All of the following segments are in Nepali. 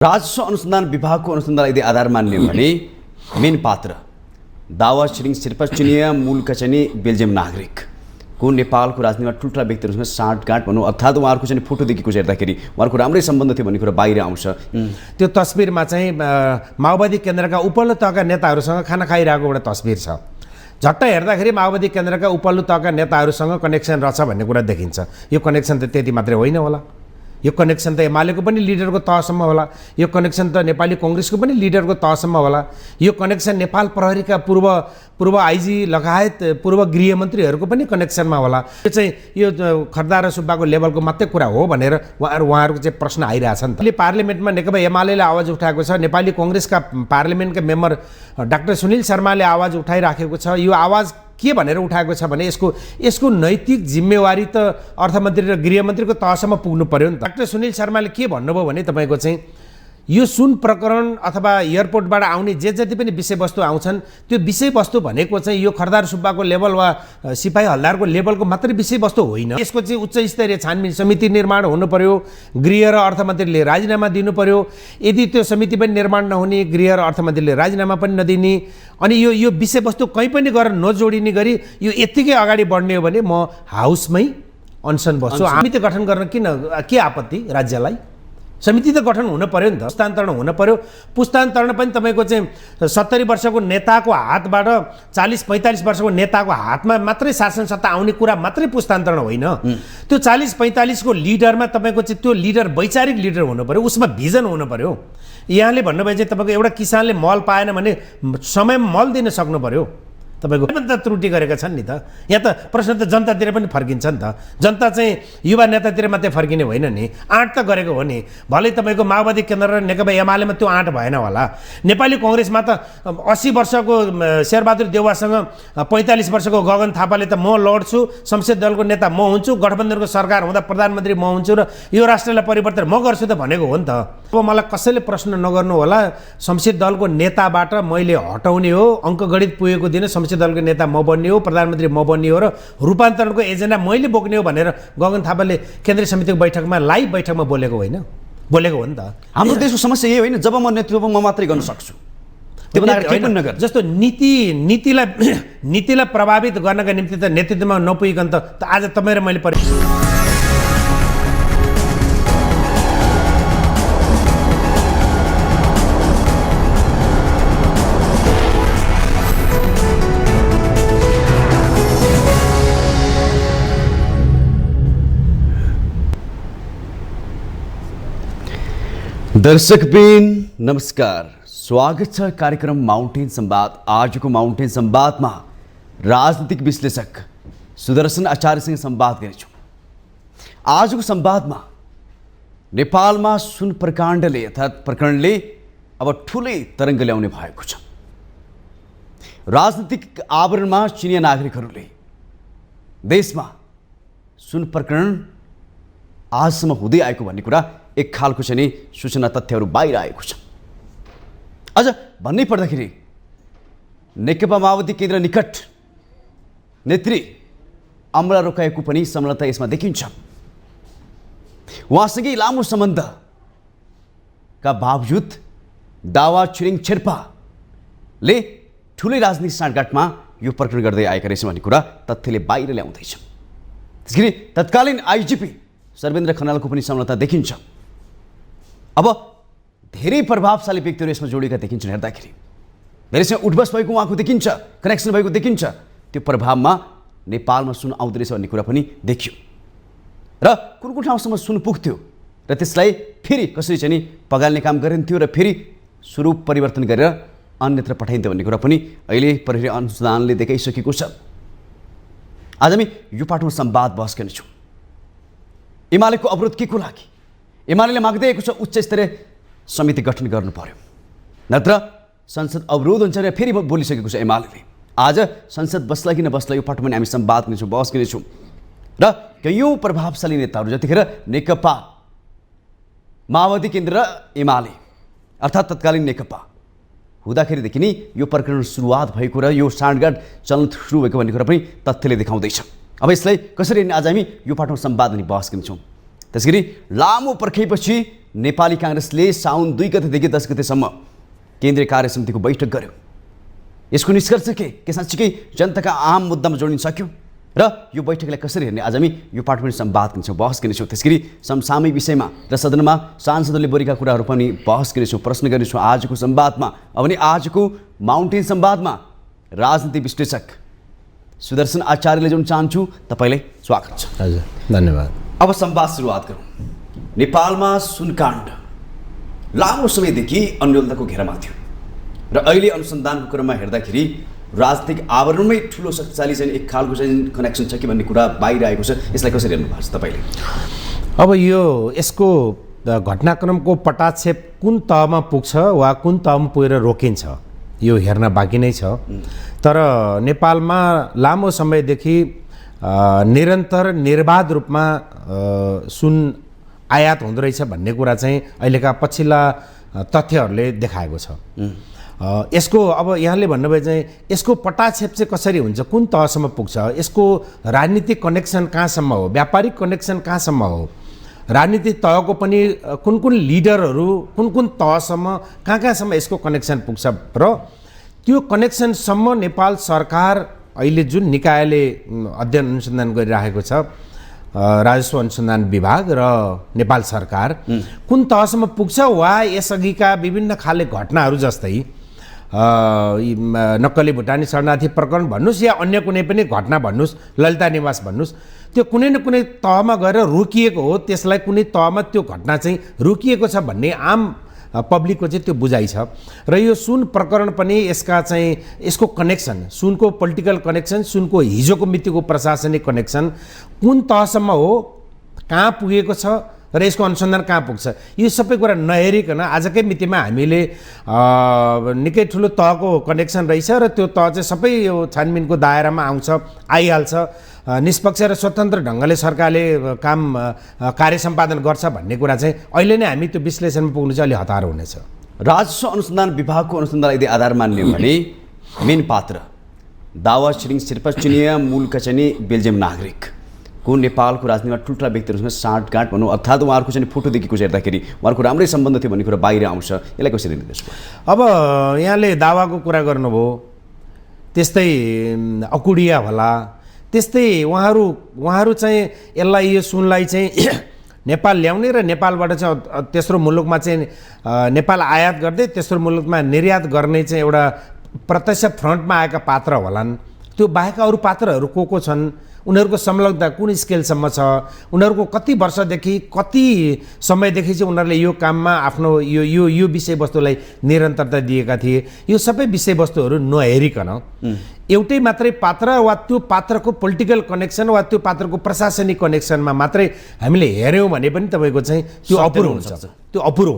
राजस्व अनुसन्धान विभागको अनुसन्धान यदि आधार मान्ने हो भने मेन पात्र दावा छिरिङ शेर्पा चुनिया मूलका चाहिँ बेल्जियम नागरिकको नेपालको राजनीतिमा ठुल्ठुला व्यक्तिहरूसँग साँठगाँठ भनौँ अर्थात् उहाँहरूको चाहिँ फोटोदेखिको हेर्दाखेरि उहाँहरूको राम्रै सम्बन्ध थियो भन्ने कुरा बाहिर आउँछ। त्यो तस्बिरमा चाहिँ माओवादी केन्द्रका उपल्लो तहका नेताहरूसँग खाना खाइरहेको एउटा तस्बिर छ। झट्ट हेर्दाखेरि माओवादी केन्द्रका उपल्लो तहका नेताहरूसँग कनेक्सन रहेछ भन्ने कुरा देखिन्छ। यो कनेक्सन त त्यति मात्रै होइन होला, यो कनेक्सन त एमालेको पनि लिडरको तहसम्म होला, यो कनेक्सन त नेपाली कङ्ग्रेसको पनि लिडरको तहसम्म होला, यो कनेक्सन नेपाल प्रहरीका पूर्व आइजी लगायत पूर्व गृहमन्त्रीहरूको पनि कनेक्सनमा होला। यो चाहिँ यो खर्दा र सुब्बाको लेभलको मात्रै कुरा हो भनेर उहाँहरूको चाहिँ प्रश्न आइरहेछ नि त। पार्लिमेन्टमा नेकपा एमालेले आवाज उठाएको छ, नेपाली कङ्ग्रेसका पार्लिमेन्टका मेम्बर डाक्टर सुनिल शर्माले आवाज उठाइराखेको छ। यो आवाज के भनेर उठाएको छ भने यसको नैतिक जिम्मेवारी त अर्थमन्त्री र गृहमन्त्रीको तहसम्म पुग्नु पर्यो नि त। डाक्टर सुनिल शर्माले के भन्नुभयो भने तपाईँको चाहिँ यो सुन प्रकरण अथवा एयरपोर्टबाट आउने जे जति पनि विषयवस्तु आउँछन् त्यो विषयवस्तु भनेको चाहिँ यो खर्दार सुब्बाको लेभल वा सिपाही हल्दारको लेभलको मात्रै विषयवस्तु होइन। यसको चाहिँ उच्च स्तरीय छानबिन समिति निर्माण हुनु पर्यो, गृह र अर्थमन्त्रीले राजीनामा दिनु पर्यो। यदि त्यो समिति पनि निर्माण नहुने, गृह र अर्थमन्त्रीले राजीनामा पनि नदिने, अनि यो विषयवस्तु कहीँ पनि गरेर नजोडिने गरी यो यत्तिकै अगाडि बढ्ने हो भने म हाउसमै अनसन बस्छु। हामी त गठन गर्न के आपत्ति? राज्यलाई समिति त गठन हुन पर्यो नि त, पुस्तान्तरण हुन पर्यो। पुस्तान्तरण पनि तपाईँको चाहिँ 70 वर्षको नेताको हातबाट 40-45 वर्षको नेताको हातमा मात्रै शासन सत्ता आउने कुरा मात्रै पुस्तान्तरण होइन। त्यो 40-45 को लिडरमा तपाईँको चाहिँ त्यो लिडर वैचारिक लिडर हुनु पर्यो, उसमा भिजन हुनु पर्यो। यहाँले भन्नुभयो चाहिँ तपाईँको एउटा किसानले मल पाएन भने समयमा मल दिन सक्नु पर्यो। तपाईँको त त्रुटि गरेका छन् नि त। यहाँ त प्रश्न त जनतातिर पनि फर्किन्छ नि त। जनता चाहिँ युवा नेतातिर मात्रै फर्किने होइन नि, आँट त गरेको हो नि। भलै तपाईँको माओवादी केन्द्र र नेकपा एमालेमा त्यो आँट भएन होला। नेपाली कङ्ग्रेसमा त 80 वर्षको शेरबहादुर देउवासँग 45 वर्षको गगन थापाले त म लड्छु, संसद दलको नेता म हुन्छु, गठबन्धनको सरकार हुँदा प्रधानमन्त्री म हुन्छु र यो राष्ट्रलाई परिवर्तन म गर्छु त भनेको हो नि त। अब मलाई कसैले प्रश्न नगर्नु होला, संसद दलको नेताबाट मैले हटाउने हो, अङ्कगणित पुगेको दिन संसद दलको नेता म बन्ने हो, प्रधानमन्त्री म बन्ने हो र रूपान्तरणको एजेन्डा मैले बोक्ने हो भनेर गगन थापाले केन्द्रीय समितिको बैठकमा लाइभ बैठकमा बोलेको होइन, बोलेको हो नि त। हाम्रो देशको समस्या यही होइन, जब म नेतृत्व म मात्रै गर्न सक्छु जस्तो नीतिलाई प्रभावित गर्नका निम्ति त नेतृत्वमा नपुगिकन त आज तपाईँ र मैले दर्शकबिन नमस्कार, स्वागत छ कार्यक्रम माउन्टेन संवाद। आजको माउन्टेन संवादमा राजनीतिक विश्लेषक सुदर्शन आचार्यसँग संवाद गर्नेछौँ। आजको संवादमा नेपालमा सुन प्रकाण्डले अर्थात् प्रकरणले अब ठुलै तरङ्ग ल्याउने भएको छ। राजनीतिक आवरणमा चिनिया नागरिकहरूले देशमा सुन प्रकरण आजसम्म हुँदै आएको भन्ने कुरा एक खालको चाहिँ सूचना तथ्यहरू बाहिर आएको छ। अझ भन्नै पर्दाखेरि नेकपा माओवादी केन्द्र निकट नेत्री अमला रोकाएको पनि संलग्नता यसमा देखिन्छ। उहाँसँगै लामो सम्बन्धका बावजुद दावा छिरिङ शेर्पाले ठुलै राजनीतिक साँठगाँठमा यो प्रकरण गर्दै आएका रहेछ भन्ने कुरा तथ्यले बाहिर ल्याउँदैछ। त्यसगरी तत्कालीन आइजिपी सर्वेन्द्र खनालको पनि संलग्नता देखिन्छ। अब धेरै प्रभावशाली व्यक्तिहरू यसमा जोडिएका देखिन्छन्। हेर्दाखेरि धेरैसँग उठबस भएको उहाँको देखिन्छ, कनेक्सन भएको देखिन्छ। त्यो प्रभावमा नेपालमा सुन आउँदो रहेछ भन्ने कुरा पनि देखियो र कुन कुन ठाउँसम्म सुन पुग्थ्यो र त्यसलाई फेरि कसरी चाहिँ पगाल्ने काम गरिन्थ्यो र फेरि स्वरूप परिवर्तन गरेर अन्यत्र पठाइन्थ्यो भन्ने कुरा पनि अहिले प्रहरी अनुसन्धानले देखाइसकेको छ। आज हामी यो पाठमा संवाद बहस गर्नेछौँ। एमालेको अवरोध के को लागि? एमाले माग्दै आएको छ उच्च स्तरीय समिति गठन गर्नु पर्यो, नत्र संसद अवरोध हुन्छ र फेरि बोलिसकेको छ एमाले। आज संसद बस्ला कि नबस्ला यो पाठमा हामी संवाद गर्नेछौँ, बहस गर्नेछौँ र कयौँ प्रभावशाली नेताहरू जतिखेर नेकपा माओवादी केन्द्र र एमाले अर्थात् तत्कालीन नेकपा हुँदाखेरिदेखि नै यो प्रकरण सुरुवात भएको र यो साँठगाँठ चल्न सुरु भएको भन्ने कुरा पनि तथ्यले देखाउँदैछ। अब यसलाई कसरी आज हामी यो पाठमा संवाद अनि बहस गर्नेछौँ। त्यसगरी लामो पर्खाइपछि नेपाली काङ्ग्रेसले साउन 2 गतेदेखि 10 गतेसम्म केन्द्रीय कार्य समितिको बैठक गर्यो। यसको निष्कर्ष के साँच्चीकै जनताका आम मुद्दामा जोडिन सक्यो र यो बैठकलाई कसरी हेर्ने आज हामी यो पाठ पनि संवाद गर्छौँ, बहस गर्नेछौँ। त्यसगरी समसामयिक विषयमा र सदनमा सांसदले बोलेका कुराहरू पनि बहस गर्नेछौँ, प्रश्न गर्नेछौँ आजको संवादमा। अब नि आजको माउन्टेन संवादमा राजनीति विश्लेषक सुदर्शन आचार्यले जोड्न चाहन्छु। तपाईँलाई स्वागत छ। हजुर, धन्यवाद। अब संवाद सुरुवात गरौँ। नेपालमा सुनकाण्ड लामो समयदेखि अन्यलताको घेरामा थियो र अहिले अनुसन्धानको क्रममा हेर्दाखेरि राजनीतिक आवरणमै ठुलो शक्तिशाली चाहिँ एक खालको चाहिँ कनेक्सन छ कि भन्ने कुरा बाहिर आएको छ। यसलाई कसरी हेर्नु भएको छ तपाईँले? अब यसको घटनाक्रमको पटाक्षेप कुन तहमा पुग्छ वा कुन तहमा पुगेर रोकिन्छ यो हेर्न बाँकी नै छ। तर नेपालमा लामो समयदेखि निरन्तर निर्बाध रूपमा सुन आयात हुँदो रहेछ भन्ने कुरा चाहिँ अहिलेका पछिल्ला तथ्यहरूले देखाएको छ। यसको अब यहाँले भन्नुभयो चाहिँ यसको पटाक्षेप चाहिँ कसरी हुन्छ, कुन तहसम्म पुग्छ, यसको राजनीतिक कनेक्सन कहाँसम्म हो, व्यापारिक कनेक्सन कहाँसम्म हो, राजनीतिक तहको पनि कुन कुन लिडरहरू कुन कुन तहसम्म कहाँसम्म यसको कनेक्सन पुग्छ र त्यो कनेक्सनसम्म नेपाल सरकार अहिले जुन निकायले अध्ययन अनुसन्धान गरिराखेको छ, राजस्व अनुसन्धान विभाग र नेपाल सरकार कुन तहसम्म पुग्छ वा यसअघिका विभिन्न खाले घटनाहरू जस्तै नक्कली भुटानी शरणार्थी प्रकरण भन्नुहोस् या अन्य कुनै पनि घटना भन्नुहोस्, ललिता निवास भन्नुहोस्, त्यो कुनै न कुनै तहमा गएर रोकिएको हो, त्यसलाई कुनै तहमा त्यो घटना चाहिँ रोकिएको छ भन्ने आम पब्लिकको चाहिँ त्यो बुझाइ छ। र यो सुन प्रकरण पनि यसको कनेक्सन, सुनको पोलिटिकल कनेक्सन, सुनको हिजोको मितिको प्रशासनिक कनेक्सन कुन तहसम्म हो, कहाँ पुगेको छ र यसको अनुसन्धान कहाँ पुग्छ, यो सबै कुरा नहेरिकन आजकै मितिमा हामीले निकै ठुलो तहको कनेक्सन रहेछ र त्यो तह चाहिँ सबै यो छानबिनको दायरामा आइहाल्छ, निष्पक्ष र स्वतन्त्र ढङ्गले सरकारले कार्य सम्पादन गर्छ भन्ने कुरा चाहिँ अहिले नै हामी त्यो विश्लेषणमा पुग्नु चाहिँ अलि हतार हुनेछ। राजस्व अनुसन्धान विभागको अनुसन्धान यदि आधार मान्ने हो भने मेन पात्र दावा छिरिङ शेर्पा चिनिया मूलका चाहिँ बेल्जियम नागरिक को नेपालको राजनीतिमा ठुल्ठुला व्यक्तिहरूसँग साँठगाँठ भनौँ, अर्थात् उहाँहरूको चाहिँ फोटोदेखिको हेर्दाखेरि उहाँहरूको राम्रै सम्बन्ध थियो भन्ने कुरा बाहिर आउँछ। यसलाई कसरी लिँदैछ? अब यहाँले दावाको कुरा गर्नुभयो, त्यस्तै अकुडिया होला, त्यस्तै उहाँहरू चाहिँ यसलाई यो सुनलाई चाहिँ नेपाल ल्याउने र नेपालबाट चाहिँ तेस्रो मुलुकमा चाहिँ नेपाल आयात गर्दै तेस्रो मुलुकमा निर्यात गर्ने चाहिँ एउटा प्रत्यक्ष फ्रन्टमा आएका पात्र होलान्। त्यो बाहेक अरू पात्रहरू को छन्, उनीहरूको संलग्नता कुन स्केलसम्म छ, उनीहरूको कति वर्षदेखि कति समयदेखि चाहिँ उनीहरूले यो काममा आफ्नो यो विषयवस्तुलाई निरन्तरता दिएका थिए, यो सबै विषयवस्तुहरू नहेरिकन एउटै मात्रै पात्र वा त्यो पात्रको पोलिटिकल कनेक्सन वा त्यो पात्रको प्रशासनिक कनेक्सनमा मात्रै हामीले हेऱ्यौँ भने पनि तपाईँको चाहिँ त्यो अपुरो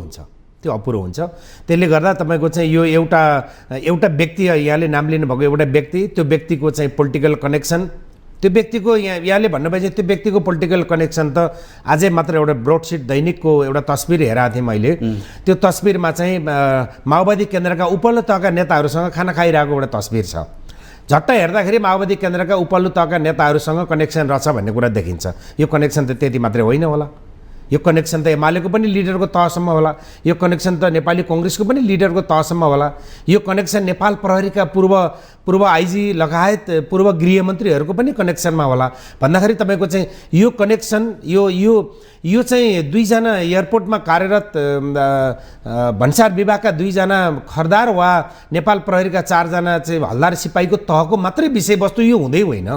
हुन्छ। त्यसले गर्दा तपाईँको चाहिँ यो एउटा व्यक्ति, यहाँले नाम लिनुभएको एउटा व्यक्ति, त्यो व्यक्तिको चाहिँ पोलिटिकल कनेक्सन, त्यो व्यक्तिको यहाँले भन्नुभयो चाहिँ त्यो व्यक्तिको पोलिटिकल कनेक्सन त अझै मात्र एउटा ब्रोडसिट दैनिकको एउटा तस्बिर हेरेको थिएँ मैले। त्यो तस्बिरमा चाहिँ माओवादी केन्द्रका उपल्लो तहका नेताहरूसँग खाना खाइरहेको एउटा तस्बिर छ। झट्ट हेर्दाखेरि माओवादी केन्द्रका उपल्लो तहका नेताहरूसँग कनेक्सन रहेछ भन्ने कुरा देखिन्छ। यो कनेक्सन त त्यति मात्रै होइन होला, यो कनेक्सन त एमालेको पनि लिडरको तहसम्म होला, यो कनेक्सन त नेपाली कङ्ग्रेसको पनि लिडरको तहसम्म होला, यो कनेक्सन नेपाल प्रहरीका पूर्व आइजी लगायत पूर्व गृहमन्त्रीहरूको पनि कनेक्सनमा होला भन्दाखेरि तपाईँको चाहिँ यो कनेक्सन यो चाहिँ दुईजना एयरपोर्टमा कार्यरत भन्सार विभागका दुईजना खरदार वा नेपाल प्रहरीका 4 जना चाहिँ हलदार सिपाहीको तहको मात्रै विषयवस्तु यो हुँदै होइन।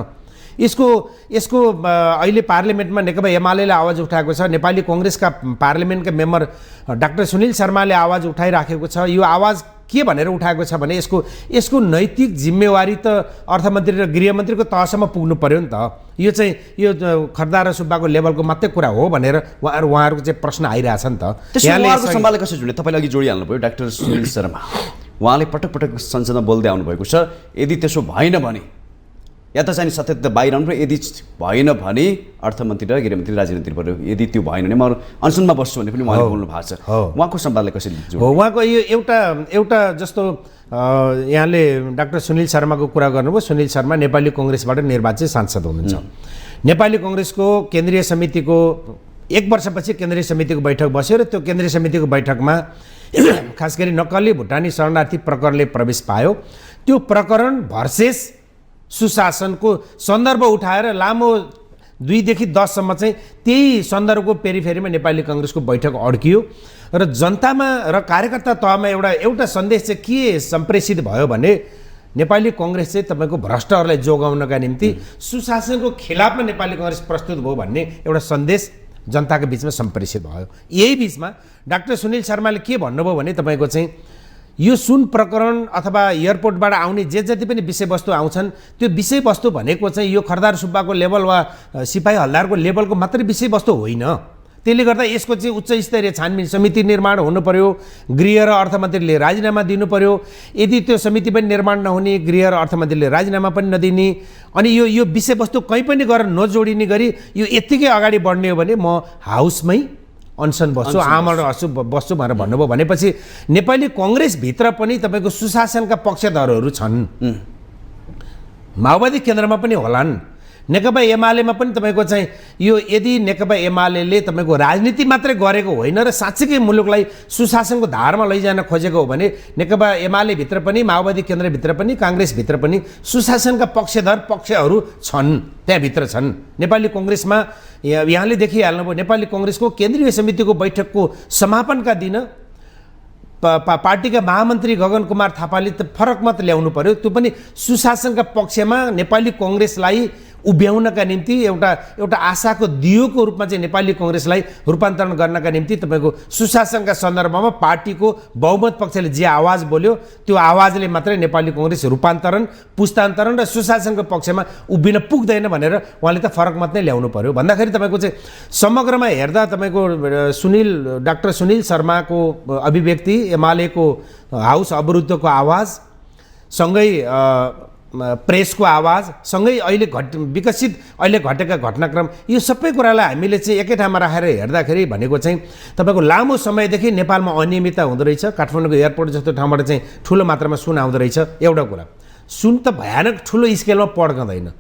यसको अहिले पार्लिमेन्टमा नेकपा एमाले आवाज उठाएको छ, नेपाली कङ्ग्रेसका पार्लिमेन्टका मेम्बर डाक्टर सुनिल शर्माले आवाज उठाइराखेको छ। यो आवाज के भनेर उठाएको छ भने यसको नैतिक जिम्मेवारी त अर्थमन्त्री र गृहमन्त्रीको तहसम्म पुग्नु पर्यो नि त। यो चाहिँ यो खरदार र सुब्बाको लेभलको मात्रै कुरा हो भनेर उहाँहरूको चाहिँ प्रश्न आइरहेछ नि त। उहाँको सम्वादलाई कसरी जोड्ने? तपाईँले अघि जोडिहाल्नुभयो डाक्टर सुनिल शर्मा, उहाँले पटक पटक संसदमा बोल्दै आउनुभएको छ, यदि त्यसो भएन भने या त चाहिँ सत्यता बाहिर आउनु, यदि भएन भने अर्थमन्त्री र गृहमन्त्री राजनीति पर्यो, यदि त्यो भएन भने म अनसनमा बस्छु भने पनि उहाँले बोल्नु भएको छ। उहाँको सम्वादलाई कसरी जोड्ने? उहाँको यो एउटा जस्तो यहाँले डाक्टर सुनिल शर्माको कुरा गर्नुभयो। सुनिल शर्मा नेपाली कङ्ग्रेसबाट निर्वाचित सांसद हुनुहुन्छ। नेपाली कङ्ग्रेसको केन्द्रीय समितिको 1 वर्षपछि केन्द्रीय समितिको बैठक बस्यो र त्यो केन्द्रीय समितिको बैठकमा खास गरी नक्कली भुटानी शरणार्थी प्रकरणले प्रवेश पायो। त्यो प्रकरण भर्सेस सुशासनको सन्दर्भ उठाएर लामो 2 देखि 10 सम्म चाहिँ त्यही सन्दर्भको पेरिफेरीमा नेपाली कांग्रेसको बैठक अड्कियो र जनतामा र कार्यकर्ता तहमा एउटा सन्देश चाहिँ के सम्प्रेषित भयो भने नेपाली कांग्रेस चाहिँ तपाईँको भ्रष्टहरूलाई जोगाउनका निम्ति सुशासनको खिलाफमा नेपाली कांग्रेस प्रस्तुत भयो भन्ने एउटा सन्देश जनताको बिचमा सम्प्रेषित भयो। यही बिचमा डाक्टर सुनिल शर्माले के भन्नुभयो भने तपाईँको चाहिँ यो सुन प्रकरण अथवा एयरपोर्टबाट आउने जति पनि विषयवस्तु आउँछन् त्यो विषयवस्तु भनेको चाहिँ यो खरदार सुब्बाको लेभल वा सिपाही हल्दारको लेभलको मात्रै विषयवस्तु होइन। त्यसले गर्दा यसको चाहिँ उच्च स्तरीय छानबिन समिति निर्माण हुनु पर्यो, गृह र अर्थमन्त्रीले राजीनामा दिनु पर्यो। यदि त्यो समिति पनि निर्माण नहुने, गृह र अर्थमन्त्रीले राजीनामा पनि नदिने, अनि यो विषयवस्तु कहीँ पनि गरेर नजोडिने गरी यो यत्तिकै अगाडि बढ्ने हो भने म हाउसमै अनसन बस्छु, आमरण बस्छु भनेर भन्नुभयो। भनेपछि नेपाली कांग्रेसभित्र पनि तपाईँको सुशासनका पक्षधरहरू छन्, माओवादी केन्द्रमा पनि होलान्, नेकपा एमालेमा पनि तपाईँको चाहिँ यो यदि नेकपा एमाले तपाईँको राजनीति मात्रै गरेको होइन र साँच्चीकै मुलुकलाई सुशासनको धारमा लैजान खोजेको हो भने नेकपा एमाले भित्र पनि, माओवादी केन्द्रभित्र पनि, कांग्रेसभित्र पनि सुशासनका पक्षहरू छन्, त्यहाँभित्र छन्। नेपाली कांग्रेसमा यहाँले देखिहाल्नुभयो, नेपाली कांग्रेसको केन्द्रीय समितिको बैठकको समापनका दिन पार्टीका महामन्त्री गगन कुमार थापाले त फरक मत ल्याउनु पर्यो, त्यो पनि सुशासनका पक्षमा नेपाली कांग्रेसलाई उभ्याउनका निम्ति एउटा आशाको दियोको रूपमा चाहिँ नेपाली कांग्रेसलाई रूपान्तरण गर्नका निम्ति तपाईँको सुशासनका सन्दर्भमा पार्टीको बहुमत पक्षले जे आवाज बोल्यो त्यो आवाजले मात्रै नेपाली कांग्रेस रूपान्तरण, पुस्तान्तरण र सुशासनको पक्षमा उभिन पुग्दैन भनेर उहाँले त फरक मत नै ल्याउनु पर्यो। भन्दाखेरि तपाईँको चाहिँ समग्रमा हेर्दा तपाईँको डाक्टर सुनिल शर्माको अभिव्यक्ति, एमालेको हाउस अवरुद्धको आवाज सँगै प्रेसको आवाज सँगै अहिले अहिले घटेका घटनाक्रम, यो सबै कुरालाई हामीले चाहिँ एकै ठाउँमा राखेर हेर्दाखेरि भनेको चाहिँ तपाईँको लामो समयदेखि नेपालमा अनियमितता हुँदो रहेछ। काठमाडौँको एयरपोर्ट जस्तो ठाउँबाट चाहिँ ठुलो मात्रामा सुन आउँदो रहेछ। एउटा कुरा, सुन त भयानक ठुलो स्केलमा पड्काउँदैन,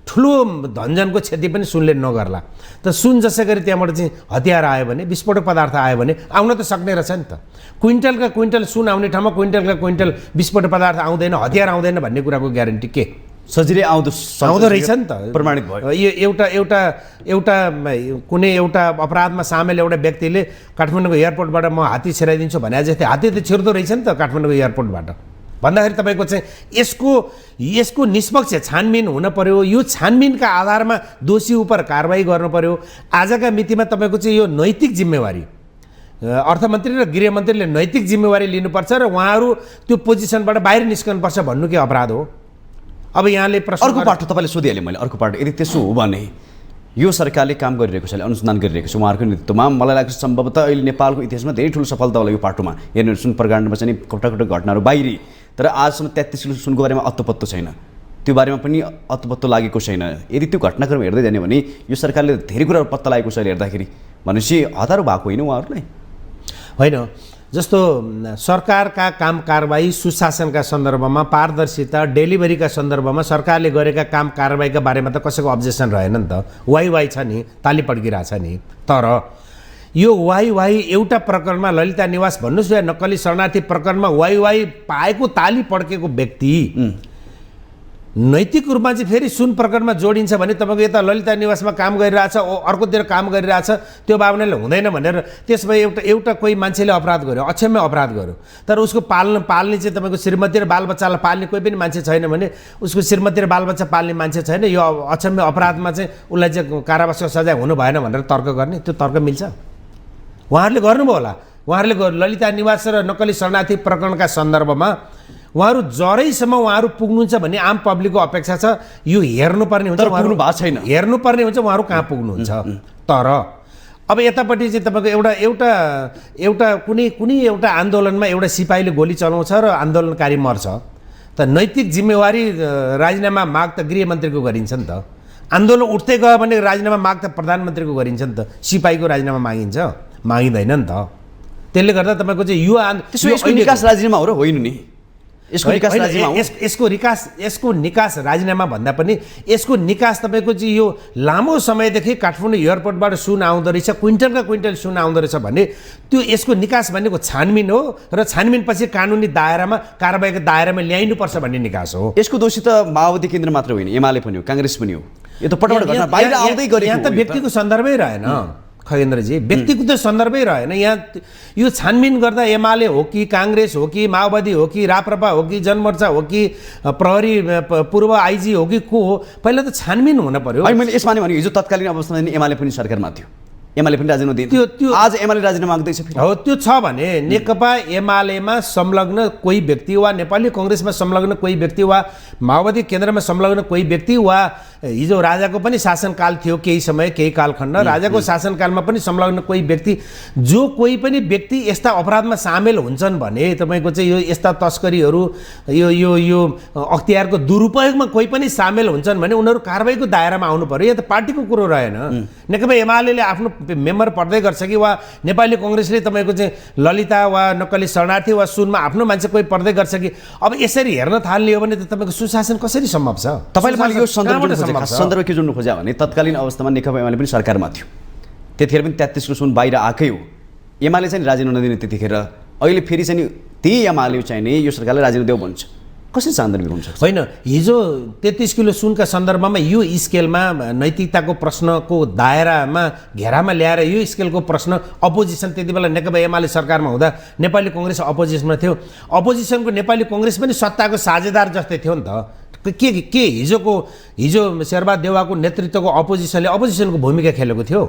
ठुलो धनजनको क्षति पनि सुनले नगर्ला। त सुन जसै गरी त्यहाँबाट चाहिँ हतियार आयो भने, विस्फोटक पदार्थ आयो भने आउन त सक्ने रहेछ नि त। क्विन्टलका क्विन्टल सुन आउने ठाउँमा क्विन्टलका क्विन्टल विस्फोटक पदार्थ आउँदैन, हतियार आउँदैन भन्ने कुराको ग्यारेन्टी के? सजिलै आउँदो रहेछ नि त, प्रमाणित भयो। यो एउटा कुनै एउटा अपराधमा सामेल एउटा व्यक्तिले काठमाडौँको एयरपोर्टबाट म हात्ती छिराइदिन्छु भने जस्तै हात्ती त छिर्दो रहेछ नि त काठमाडौँको एयरपोर्टबाट। भन्दाखेरि तपाईँको चाहिँ यसको निष्पक्ष छानबिन हुन पर्यो। यो छानबिनका आधारमा दोषी उप कारबाही गर्नु पर्यो। आजका मितिमा तपाईँको चाहिँ यो नैतिक जिम्मेवारी अर्थमन्त्री र गृहमन्त्रीले नैतिक जिम्मेवारी लिनुपर्छ र उहाँहरू त्यो पोजिसनबाट बाहिर निस्कनुपर्छ भन्नु के अपराध हो? अब यहाँले अर्को पाटो तपाईँले सोधिहालेँ मैले, अर्को पाटो यदि त्यसो हो भने यो सरकारले काम गरिरहेको छ, अनुसन्धान गरिरहेको छ उहाँहरूको नेतृत्वमा, मलाई लाग्छ सम्भवतः अहिले नेपालको इतिहासमा धेरै ठुलो सफलता होला यो पाटोमा। हेर्नु, सुन प्रकाण्डमा चाहिँ कटा घटनाहरू बाहिरी, तर आजसम्म 33 किलो सुनको बारेमा अत्तो छैन, त्यो बारेमा पनि अत्तो लागेको छैन। यदि त्यो घटनाक्रम हेर्दै जाने भने यो सरकारले धेरै कुराहरू पत्ता लागेको छ हेर्दाखेरि, भनेपछि हतारो भएको होइन उहाँहरूलाई? होइन, जस्तो सरकारका काम कारबाही, सुशासनका सन्दर्भमा, पारदर्शिता, डेलिभरीका सन्दर्भमा सरकारले गरेका काम कारबाहीका बारेमा त कसैको अब्जेक्सन रहेन नि त। वाइ छ नि, ताली पड्किरहेछ नि। तर यो वाइ एउटा प्रकरणमा ललिता निवास भन्नुहोस् या नक्कली शरणार्थी प्रकरणमा वाइ पाएको, ताली पड्केको व्यक्ति नैतिक रूपमा चाहिँ फेरि सुन प्रकरणमा जोडिन्छ भने तपाईँको यता ललिता निवासमा काम गरिरहेछ, अर्कोतिर काम गरिरहेछ, त्यो भावनाले हुँदैन भनेर त्यसमा एउटा कोही मान्छेले अपराध गर्यो, अक्षम्य अपराध गर्यो, तर उसको पाल्ने चाहिँ तपाईँको श्रीमती र बालबच्चालाई पाल्ने कोही पनि मान्छे छैन भने, उसको श्रीमती र बालबच्चा पाल्ने मान्छे छैन, यो अक्षम्य अपराधमा चाहिँ उसलाई चाहिँ कारावासको सजाय हुनु भएन भनेर तर्क गर्ने, त्यो तर्क मिल्छ? उहाँहरूले गर्नुभयो होला। उहाँहरूले ललिता निवास र नक्कली शरणार्थी प्रकरणका सन्दर्भमा उहाँहरू जरैसम्म उहाँहरू पुग्नुहुन्छ भन्ने आम पब्लिकको अपेक्षा छ। यो हेर्नुपर्ने हुन्छ, पुग्नु भएको छैन, हेर्नुपर्ने हुन्छ उहाँहरू कहाँ पुग्नुहुन्छ। तर अब यतापट्टि चाहिँ तपाईँको एउटा कुनै एउटा आन्दोलनमा एउटा सिपाहीले गोली चलाउँछ र आन्दोलनकारी मर्छ, त नैतिक जिम्मेवारी राजीनामा माग त गृहमन्त्रीको गरिन्छ नि त। आन्दोलन उठ्दै गयो भने राजीनामा माग त प्रधानमन्त्रीको गरिन्छ नि त, सिपाहीको राजीनामा मागिन्छ? मागिँदैन नि त। त्यसले गर्दा तपाईँको चाहिँ यो विकास राजीनामा हो र होइन नि? यसको निकास होइन, राजीनामा हो? यसको निकास राजीनामा भन्दा पनि यसको निकास तपाईँको चाहिँ यो लामो समयदेखि काठमाडौँ एयरपोर्टबाट सुन आउँदो रहेछ, क्विन्टलका क्विन्टल सुन आउँदो रहेछ भने त्यो यसको निकास भनेको छानबिन हो र छानबिनपछि कानुनी दायरामा कारबाहीको दायरामा ल्याइनुपर्छ भन्ने निकास हो। यसको दोषी त माओवादी केन्द्र मात्र होइन, एमाले पनि हो, काङ्ग्रेस पनि हो। यो त पटपट घटना बाहिर आउँदै गरेको यहाँ त हो यो त। व्यक्तिको सन्दर्भै रहेन खगेन्द्रजी, व्यक्तिको त सन्दर्भै रहेन। यहाँ यो छानबिन गर्दा एमाले हो कि काङ्ग्रेस हो कि माओवादी हो कि राप्रपा हो कि जनमोर्चा हो कि प्रहरी पूर्व आइजी हो कि को हो, पहिला त छानबिन हुन पर्यो। होइन, मैले यसमा भने हिजो तत्कालीन अवस्थामा एमाले पनि सरकारमा थियो, एमाले पनि राजीनामा दियो। आज एमाले राजीनामा माग्दैछ फेरि। हो, त्यो छ भने नेकपा एमालेमा संलग्न कोही व्यक्ति वा नेपाली कङ्ग्रेसमा संलग्न कोही व्यक्ति वा माओवादी केन्द्रमा संलग्न कोही व्यक्ति वा हिजो राजाको पनि शासनकाल थियो, केही समय केही कालखण्ड राजाको शासनकालमा पनि संलग्न कोही व्यक्ति, जो कोही पनि व्यक्ति यस्ता अपराधमा सामेल हुन्छन् भने तपाईँको चाहिँ यो यस्ता तस्करीहरू यो यो यो अख्तियारको दुरुपयोगमा कोही पनि सामेल हुन्छन् भने उनीहरू कारबाहीको दायरामा आउनु पर्यो। यो त पार्टीको कुरो रहेन। नेकपा एमाले आफ्नो मेम्बर पढ्दै गर्छ कि वा नेपाली कङ्ग्रेसले तपाईँको चाहिँ ललिता वा नक्कली शरणार्थी वा सुनमा आफ्नो मान्छे कोही पढ्दै गर्छ कि? अब यसरी हेर्न थाल्ने हो भने त तपाईँको सुशासन कसरी सम्भव छ? तपाईँले मैले यो सन्दर्भ के जोड्नु खोज्यो भने तत्कालीन अवस्थामा नेकपा एमाले पनि सरकारमा थियो, त्यतिखेर पनि 33 को सुन बाहिर आएकै हो, एमाले चाहिँ राजीनामा नदिने त्यतिखेर। अहिले फेरि चाहिँ त्यही एमाले चाहिँ नि यो सरकारले राजीनामा देऊ भन्छ, कसरी सान्दर्भिक हुन्छ? होइन, हिजो 33 किलो सुनका सन्दर्भमा यो स्केलमा नैतिकताको प्रश्नको दायरामा घेरामा ल्याएर यो स्केलको प्रश्न अपोजिसन त्यति बेला नेकपा एमाले सरकारमा हुँदा नेपाली कङ्ग्रेस अपोजिसनमा थियो, अपोजिसनको नेपाली कङ्ग्रेस पनि सत्ताको साझेदार जस्तै थियो नि त। के हिजो शेरबहादुर देउवाको नेतृत्वको अपोजिसनको भूमिका खेलेको थियो।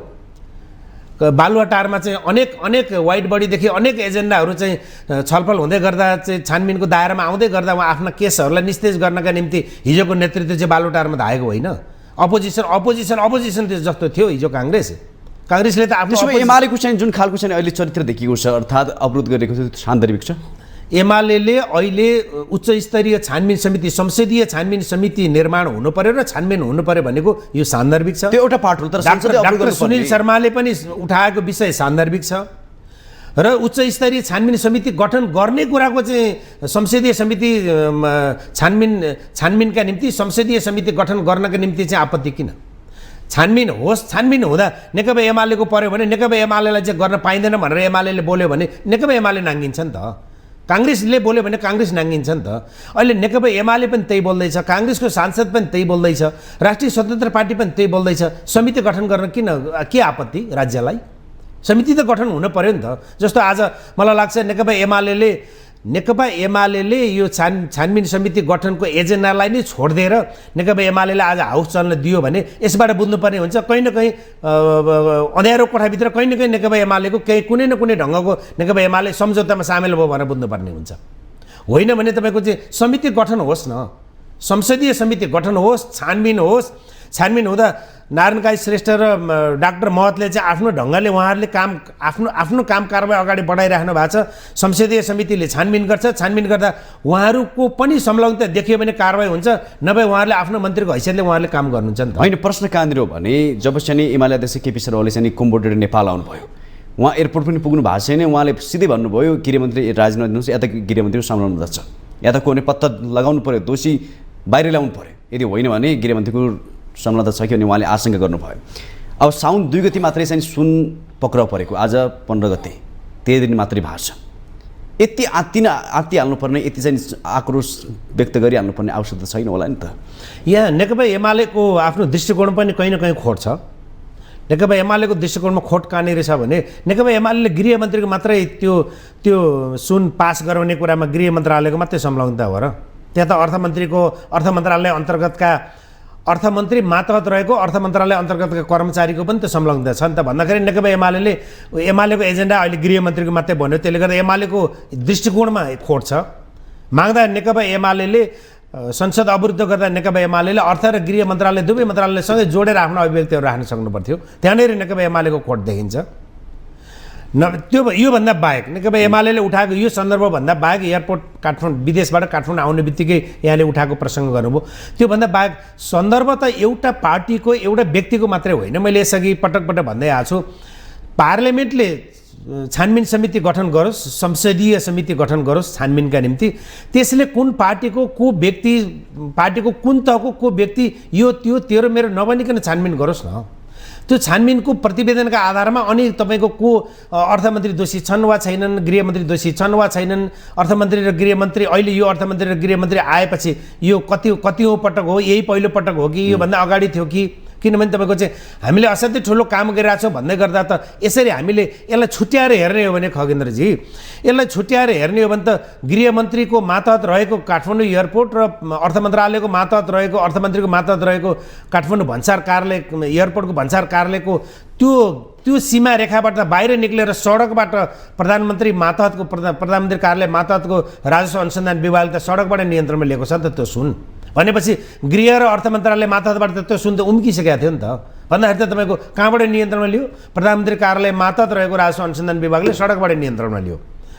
बालुवाटारमा चाहिँ अनेक वाइट बडीदेखि अनेक एजेन्डाहरू चाहिँ छलफल हुँदै गर्दा चाहिँ छानबिनको दायरामा आउँदै गर्दा उहाँ आफ्ना केसहरूलाई निस्तेज गर्नका निम्ति हिजोको नेतृत्व चाहिँ बालुवाटारमा धाएको होइन। अपोजिसन जस्तो थियो हिजो काङ्ग्रेसले त आफ्नो एमालेको चाहिँ जुन खालको चाहिँ अहिले चरित्र देखिएको छ, अर्थात् अवरोध गरेको थियो, सान्दर्भिक छ। एमाले अहिले उच्च स्तरीय छानबिन समिति, संसदीय छानबिन समिति निर्माण हुनु पर्यो र छानबिन हुनु पर्यो भनेको यो सान्दर्भिक छ। त्यो एउटा पार्ट हो, तर डाक्टर सुनिल शर्माले पनि उठाएको विषय सान्दर्भिक छ र उच्च स्तरीय छानबिन समिति गठन गर्ने कुराको चाहिँ संसदीय समिति छानबिनका निम्ति संसदीय समिति गठन गर्नका निम्ति चाहिँ आपत्ति किन? छानबिन होस्, छानबिन हुँदा नेकपा एमालेको पर्यो भने नेकपा एमालेलाई चाहिँ गर्न पाइँदैन भनेर एमाले बोल्यो भने नेकपा एमाले नाङ्गिन्छ नि त। काङ्ग्रेसले बोल्यो भने काङ्ग्रेस नाङ्गिन्छ नि त। अहिले नेकपा एमाले पनि त्यही बोल्दैछ, काङ्ग्रेसको सांसद पनि त्यही बोल्दैछ, राष्ट्रिय स्वतन्त्र पार्टी पनि त्यही बोल्दैछ। समिति गठन गर्न के आपत्ति राज्यलाई? समिति त गठन हुन पर्यो नि त। जस्तो आज मलाई लाग्छ नेकपा एमाले यो छानबिन समिति गठनको एजेन्डालाई नै छोडिदिएर नेकपा एमाले आज हाउस चल्न दियो भने यसबाट बुझ्नुपर्ने हुन्छ कहीँ न कहीँ अँध्यारो कोठाभित्र कहीँ न कहीँ नेकपा एमालेको कुनै न कुनै ढङ्गको नेकपा एमाले सम्झौतामा सामेल भयो भनेर बुझ्नुपर्ने हुन्छ। होइन भने तपाईँको चाहिँ समिति गठन होस् न, संसदीय समिति गठन होस्, छानबिन होस्। छानबिन हुँदा नारायण काजी श्रेष्ठ र डाक्टर महतले चाहिँ आफ्नो ढङ्गले उहाँहरूले आफ्नो काम कारबाही अगाडि बढाइराख्नु भएको छ। संसदीय समितिले छानबिन गर्छ, छानबिन गर्दा उहाँहरूको पनि संलग्नता देखियो भने कारबाही हुन्छ, नभए उहाँहरूले आफ्नो मन्त्रीको हैसियतले उहाँहरूले काम गर्नुहुन्छ नि त। होइन, प्रश्न कहाँनिर हो भने जब चाहिँ एमाले अध्यक्ष केपी शर्माले चाहिँ कुम्बोटेर नेपाल आउनुभयो, उहाँ एयरपोर्ट पनि पुग्नु भएको छैन, उहाँले सिधै भन्नुभयो गृहमन्त्री राजीनामा दिनुहोस् या त गृहमन्त्री सम्हाल्नु पर्छ या त कुनै पत्ता लगाउनु पऱ्यो, दोषी बाहिर ल्याउनु पऱ्यो, यदि होइन भने गृहमन्त्रीको संलग्नता छ कि भने उहाँले आशंका गर्नुभयो। अब साउन 2 गते मात्रै चाहिँ सुन पक्राउ परेको, आज 15 गते, 13 दिन मात्रै भएको छ। यति आत्तिहाल्नुपर्ने, यति चाहिँ आक्रोश व्यक्त गरिहाल्नुपर्ने आवश्यकता छैन होला नि त। यहाँ नेकपा एमालेको आफ्नो दृष्टिकोण पनि कहीँ न कहीँ खोट छ। नेकपा एमालेको दृष्टिकोणमा खोट कहाँनिर छ भने नेकपा एमाले गृहमन्त्रीको मात्रै त्यो सुन पास गराउने कुरामा गृह मन्त्रालयको मात्रै संलग्नता हो र? त्यहाँ त अर्थ मन्त्रालय अन्तर्गतका अर्थमन्त्री मातहत रहेको अर्थ मन्त्रालय अन्तर्गतका कर्मचारीको पनि त संलग्नता छ नि त। भन्दाखेरि नेकपा एमालेको एजेन्डा अहिले गृहमन्त्रीको मात्रै भन्यो, त्यसले गर्दा एमालेको दृष्टिकोणमा खोट छ। माग्दा नेकपा एमाले संसद अवरुद्ध गर्दा नेकपा एमाले अर्थ र गृह मन्त्रालय दुवै मन्त्रालयसँगै जोडेर आफ्नो अभिव्यक्तिहरू राख्न सक्नु पर्थ्यो, त्यहाँनिर नेकपा एमालेको खोट देखिन्छ। योभन्दा बाहेक नेकपा एमाले उठाएको यो सन्दर्भभन्दा बाहेक एयरपोर्ट विदेशबाट काठमाडौँ आउने बित्तिकै यहाँले उठाएको प्रसङ्ग गर्नुभयो, त्योभन्दा बाहेक सन्दर्भ त एउटा पार्टीको एउटा व्यक्तिको मात्रै होइन। मैले यसअघि पटक भन्दै आएको छु, पार्लियामेन्टले छानबिन समिति गठन गरोस्, संसदीय समिति गठन गरोस् छानबिनका निम्ति। त्यसले कुन पार्टीको को व्यक्ति, पार्टीको कुन तहको को व्यक्ति यो त्यो तेरो मेरो नभनिकन छानबिन गरोस् न। त्यो छानबिनको प्रतिवेदनका आधारमा अनि तपाईँको को अर्थमन्त्री दोषी छन् वा छैनन्, गृहमन्त्री दोषी छन् वा छैनन्, अर्थमन्त्री र गृहमन्त्री अहिले यो अर्थमन्त्री र गृहमन्त्री आएपछि यो कतिौँ पटक हो, यही पहिलो पटक हो कि योभन्दा अगाडि थियो कि, किनभने तपाईँको चाहिँ हामीले असाध्यै ठुलो काम गरिरहेको छौँ भन्दै गर्दा त यसरी हामीले यसलाई छुट्याएर हेर्ने हो भने खगेन्द्रजी, यसलाई छुट्याएर हेर्ने हो भने त गृहमन्त्रीको मातहत रहेको काठमाडौँ एयरपोर्ट र अर्थ मन्त्रालयको मातहत रहेको, अर्थमन्त्रीको मातहत रहेको काठमाडौँ भन्सार कार्यालय, एयरपोर्टको भन्सार कार्यालयको त्यो सीमा रेखाबाट बाहिर निक्लेर सडकबाट प्रधानमन्त्री मातहतको प्रधानमन्त्री कार्यालय मातहतको राजस्व अनुसन्धान विभागले त सडकबाट नियन्त्रणमा लिएको छ नि त त्यो सुन। भनेपछि गृह र अर्थ मन्त्रालय मातहतबाट त त्यो सुन त उम्किसकेको थियो नि त। भन्दाखेरि त तपाईँको कहाँबाट नियन्त्रणमा लियो? प्रधानमन्त्री कार्यालय मातहत रहेको राजस्व अनुसन्धान विभागले सडकबाट नियन्त्रणमा लियो।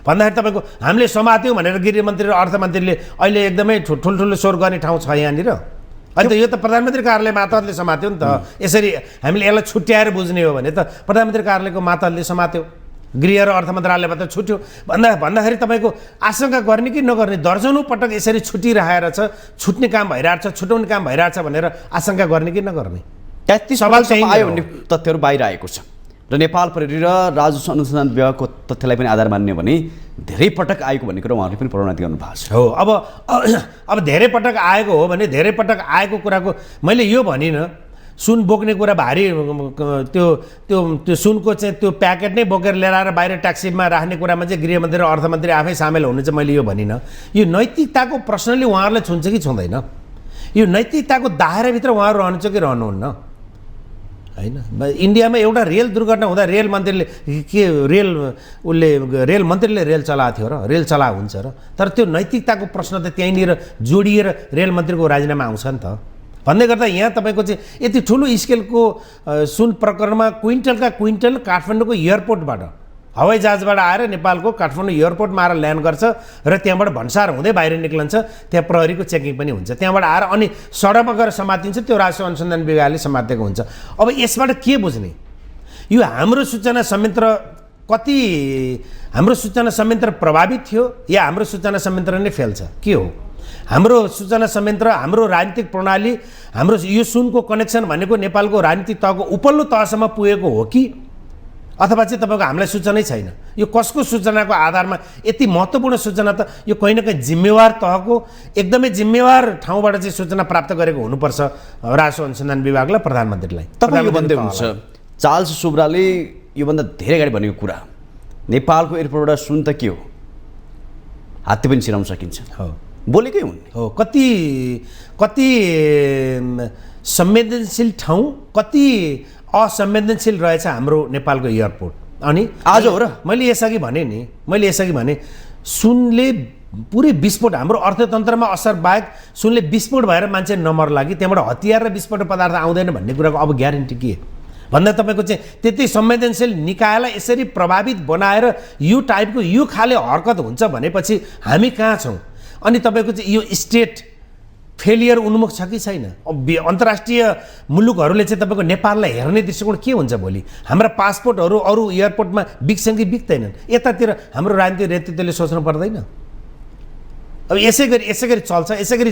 भन्दाखेरि तपाईँको हामीले समात्यौँ भनेर गृहमन्त्री र अर्थमन्त्रीले अहिले एकदमै ठुल्ठुलो स्वर गर्ने ठाउँ छ यहाँनिर। अहिले त यो त प्रधानमन्त्री कार्यालय मातहतले समात्यो नि त। यसरी हामीले यसलाई छुट्याएर बुझ्ने हो भने त प्रधानमन्त्री कार्यालयको मातहतले समात्यो, गृह र अर्थ मन्त्रालयबाट छुट्यो। भन्दाखेरि तपाईँको आशंका गर्ने कि नगर्ने, दर्जनौँ पटक यसरी छुटिरहेर छ, छुट्ने काम भइरहेछ, छुटाउने काम भइरहेछ भनेर आशंका गर्ने कि नगर्ने, त्यति सवाल चाहिँ आयो भन्ने तथ्यहरू बाहिर आएको छ। र नेपाल प्रहरी र राजस्व अनुसन्धान विभागको तथ्यलाई पनि आधार मान्ने भने धेरै पटक आएको भन्ने कुरा उहाँहरूले पनि प्रोन्नति गर्नु भएको छ। हो, अब धेरै पटक आएको हो भने धेरै पटक आएको कुराको मैले यो भनिनँ, सुन बोक्ने कुरा भारी, त्यो सुनको चाहिँ त्यो प्याकेट नै बोकेर लिएर आएर बाहिर ट्याक्सीमा राख्ने कुरामा चाहिँ गृहमन्त्री र अर्थमन्त्री आफै सामेल हुनु चाहिँ मैले यो भनिनँ। यो नैतिकताको प्रश्नले उहाँहरूलाई छुन्छ कि छुँदैन? यो नैतिकताको दायराभित्र उहाँहरू रहनुहुन्छ कि रहनुहुन्न? होइन, इन्डियामा एउटा रेल दुर्घटना हुँदा रेल मन्त्रीले रेल मन्त्रीले रेल चलाएको थियो र रेल चला हुन्छ र, तर त्यो नैतिकताको प्रश्न त त्यहीँनिर जोडिएर रेल मन्त्रीको राजीनामा आउँछ नि त। भन्दै गर्दा यहाँ तपाईँको चाहिँ यति ठुलो स्केलको सुन प्रकरणमा क्विन्टलका क्विन्टल काठमाडौँको एयरपोर्टबाट हवाईजहाजबाट आएर नेपालको काठमाडौँ एयरपोर्टमा आएर ल्यान्ड गर्छ र त्यहाँबाट भन्सार हुँदै बाहिर निक्लन्छ, त्यहाँ प्रहरीको चेकिङ पनि हुन्छ, त्यहाँबाट आएर अनि सडकमा गएर समातिन्छ, त्यो राजस्व अनुसन्धान विभागले समातेको हुन्छ। अब यसबाट के बुझ्ने? यो हाम्रो सूचना संयन्त्र कति, हाम्रो सूचना संयन्त्र प्रभावित थियो या हाम्रो सूचना संयन्त्र नै फेल छ? के हो हाम्रो सूचना संयन्त्र, हाम्रो राजनीतिक प्रणाली, हाम्रो यो सुनको कनेक्सन भनेको नेपालको राजनीतिक तहको उपल्लो तहसम्म पुगेको हो कि अथवा चाहिँ तपाईँको हामीलाई सूचनै छैन? यो कसको सूचनाको आधारमा यति महत्त्वपूर्ण सूचना त यो कहीँ न कहीँ जिम्मेवार तहको एकदमै जिम्मेवार ठाउँबाट चाहिँ सूचना प्राप्त गरेको हुनुपर्छ राजस्व अनुसन्धान विभागलाई, प्रधानमन्त्रीलाई। तपाईँ यो भन्दै हुन्छ चार्ल्स सोब्राले योभन्दा धेरै अगाडि भनेको कुरा, नेपालको एयरपोर्टबाट सुन त के हो, हात्ती पनि छिराउन सकिन्छ। हो, बोलेकै हुन्। हो, कति संवेदनशील ठाउँ, कति असंवेदनशील रहेछ हाम्रो नेपालको एयरपोर्ट। अनि आज हो र मैले यसअघि भने सुनले पुरै विस्फोट, हाम्रो अर्थतन्त्रमा असर बाहेक सुनले विस्फोट भएर मान्छे नमर्ला कि त्यहाँबाट हतियार र विस्फोटक पदार्थ आउँदैन भन्ने कुराको अब ग्यारेन्टी के भन्दा तपाईँको चाहिँ त्यति संवेदनशील निकायलाई यसरी प्रभावित बनाएर यो टाइपको यो खाले हरकत हुन्छ भनेपछि हामी कहाँ छौँ? अनि तपाईँको चाहिँ यो स्टेट फेलियर उन्मुख छ कि छैन? अन्तर्राष्ट्रिय मुलुकहरूले चाहिँ तपाईँको नेपाललाई हेर्ने दृष्टिकोण के हुन्छ भोलि? हाम्रा पासपोर्टहरू अरू एयरपोर्टमा बिक्छन् कि बिक्दैनन्? यतातिर हाम्रो राजनीतिक नेतृत्वले सोच्नु पर्दैन? अब यसै गरी चल्छ। यसै गरी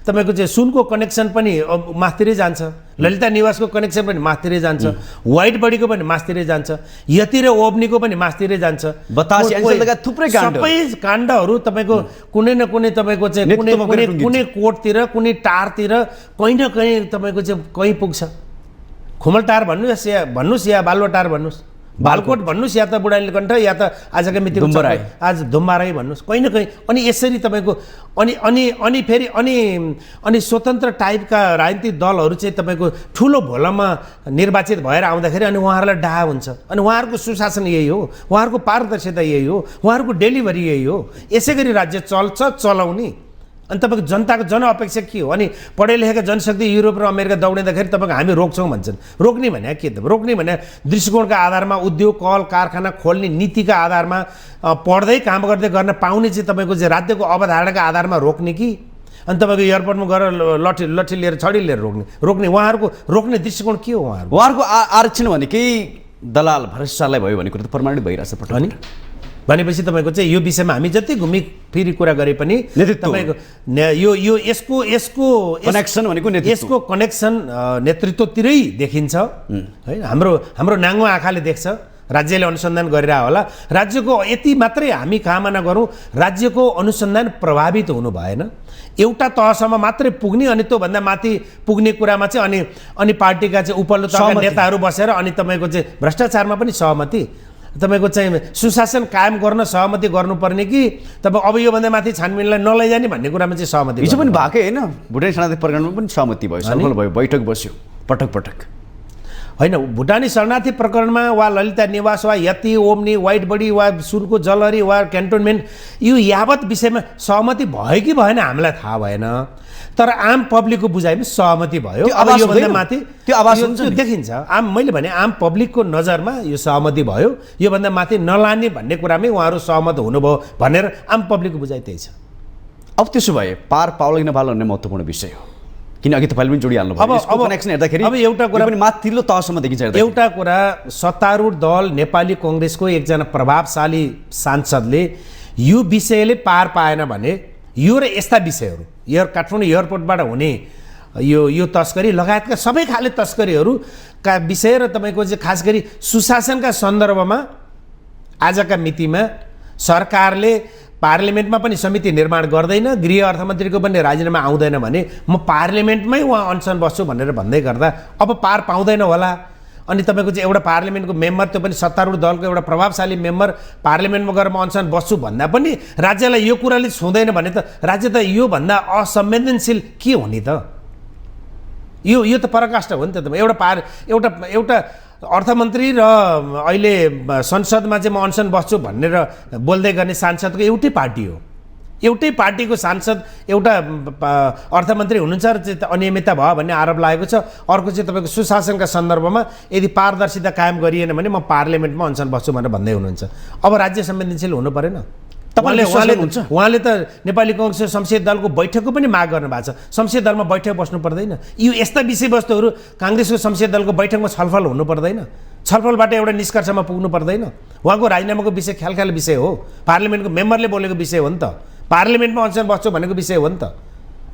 तपाईँको चाहिँ सुनको कनेक्सन पनि माथितिरै जान्छ, ललिता निवासको कनेक्सन पनि माथितिरै जान्छ, व्हाइट बडीको पनि माथितिरै जान्छ, यति र ओब्नीको पनि माथितिरै जान्छ, बतासे एन्सेल लगायत थुप्रै काण्ड, सबै काण्डहरू तपाईँको कुनै न कुनै तपाईँको चाहिँ कुनै कोटतिर, कुनै टारतिर कहीँ न कहीँ तपाईँको चाहिँ कहीँ पुग्छ। खुमल टार भन्नुहोस् या बालुवा टार भन्नुहोस्, बालकोट भन्नुहोस् या त बुढानीलकण्ठ या त आजका मितिको आज धुम्बाराई भन्नुहोस्, कहीँ न कहीँ। अनि यसरी तपाईँको अनि फेरि अनि स्वतन्त्र टाइपका राजनीतिक दलहरू चाहिँ तपाईँको ठुलो भोलामा निर्वाचित भएर आउँदाखेरि अनि उहाँहरूलाई डाहा हुन्छ। अनि उहाँहरूको सुशासन यही हो, उहाँहरूको पारदर्शिता यही हो, उहाँहरूको डेलिभरी यही हो। यसै गरी राज्य चल्छ, चलाउने। अनि तपाईँको जनताको जनअपेक्षा के हो? अनि पढे लेखेका जनशक्ति युरोप र अमेरिका दौडिँदाखेरि तपाईँको हामी रोक्छौँ भन्छन्। रोक्ने भने के त? रोक्ने भने दृष्टिकोणका आधारमा, उद्योग कल कारखाना खोल्ने नीतिका आधारमा, पढ्दै काम गर्दै गर्न पाउने चाहिँ तपाईँको चाहिँ राज्यको अवधारणाका आधारमा रोक्ने कि अनि तपाईँको एयरपोर्टमा गएर लट्ठी लिएर छडी लिएर रोक्ने? उहाँहरूको रोक्ने दृष्टिकोण के हो? उहाँहरूको आरक्षण भनेकै दलाल भ्रष्टाचारलाई भयो भन्ने कुरा त प्रमाणित भइरहेछ पटक अनि भनेपछि तपाईँको चाहिँ यो विषयमा हामी जति घुमिफिरी कुरा गरे पनि नेतृत्व तपाईँको यो यसको यसको कनेक्सन भनेको नेतृत्व यसको कनेक्सन नेतृत्वतिरै देखिन्छ है। हाम्रो नाङ्गो आँखाले देख्छ, राज्यले अनुसन्धान गरिरह होला। राज्यको यति मात्रै हामी कामना गरौँ, राज्यको अनुसन्धान प्रभावित हुनु भएन, एउटा तहसम्म मात्रै पुग्ने अनि त्योभन्दा माथि पुग्ने कुरामा चाहिँ अनि पार्टीका चाहिँ उपल्लो तहका नेताहरू बसेर अनि तपाईँको चाहिँ भ्रष्टाचारमा पनि सहमति, तपाईँको चाहिँ सुशासन कायम गर्न सहमति गर्नुपर्ने कि तपाईँ अब योभन्दा माथि छानबिनलाई नलैजाने भन्ने कुरामा चाहिँ सहमति हिजो पनि भएकै होइन। भुटानी शरणार्थी प्रकरणमा पनि सहमति भयो, छलफल भयो, बैठक बस्यो पटक पटक होइन। भुटानी शरणार्थी प्रकरणमा वा ललिता निवास वा यति ओम्नी वाइट बडी वा सुनको जलहरी वा क्यान्टोनमेन्ट यो यावत विषयमा सहमति भयो कि भएन हामीलाई थाहा भएन, तर आम पब्लिकको बुझाइमा सहमति भयो। अब योभन्दा माथि त्यो आवाज देखिन्छ। मैले भने आम पब्लिकको नजरमा यो सहमति भयो, योभन्दा माथि नलाने भन्ने कुरामै उहाँहरू सहमत हुनुभयो भनेर आम पब्लिकको बुझाइ त्यही छ। अब त्यसो भए पार पाउला कि नपाउला भन्ने महत्त्वपूर्ण विषय हो, किन अघि तपाईँले पनि जोडिहाल्नु भयो। अब कनेक्सन हेर्दाखेरि अब एउटा कुरा पनि माथिल्लो तहसम्म देखिन्छ। एउटा कुरा सत्तारूढ दल नेपाली कङ्ग्रेसको एकजना प्रभावशाली सांसदले यो विषयले पार पाएन भने यो र यस्ता विषयहरू काठमाडौँ एयरपोर्टबाट हुने यो तस्करी लगायतका सबै खाले तस्करीहरूका विषय र तपाईँको चाहिँ खास गरी सुशासनका सन्दर्भमा आजका मितिमा सरकारले पार्लिमेन्टमा पनि समिति निर्माण गर्दैन, गृह अर्थमन्त्रीको पनि राजीनामा आउँदैन भने म पार्लिमेन्टमै उहाँ अनसन बस्छु भनेर भन्दै गर्दा अब पार पाउँदैन होला। अनि तपाईँको चाहिँ एउटा पार्लिमेन्टको मेम्बर, त्यो पनि सत्तारूढ दलको एउटा प्रभावशाली मेम्बर पार्लिमेन्टमा गएर म अनसन बस्छु भन्दा पनि राज्यलाई यो कुराले छुँदैन भने त राज्य त योभन्दा असंवेदनशील के हुने त? यो त पराकाष्ठ हो नि त। एउटा अर्थमन्त्री र अहिले संसदमा चाहिँ म अनसन बस्छु भनेर बोल्दै गर्ने सांसदको एउटै पार्टी हो, एउटै पार्टीको सांसद एउटा अर्थमन्त्री हुनुहुन्छ र चाहिँ अनियमितता भयो भन्ने आरोप लागेको छ। अर्को चाहिँ तपाईँको सुशासनका सन्दर्भमा यदि पारदर्शिता कायम गरिएन भने म पार्लिमेन्टमा अनसन बस्छु भनेर भन्दै हुनुहुन्छ। अब राज्य संवेदनशील हुनु परेन? उहाँले त नेपाली कङ्ग्रेस संसदीय दलको बैठकको पनि माग गर्नु भएको छ, संसदीय दलमा बैठक बस्नु पर्दैन? यो यस्ता विषयवस्तुहरू काङ्ग्रेसको संसदीय दलको बैठकमा छलफल हुनु पर्दैन? छलफलबाट एउटा निष्कर्षमा पुग्नु पर्दैन? उहाँको राजीनामाको विषय ख्याल विषय हो, पार्लिमेन्टको मेम्बरले बोलेको विषय हो नि त, पार्लिमेन्टमा अनसन बस्छु भनेको विषय हो नि त।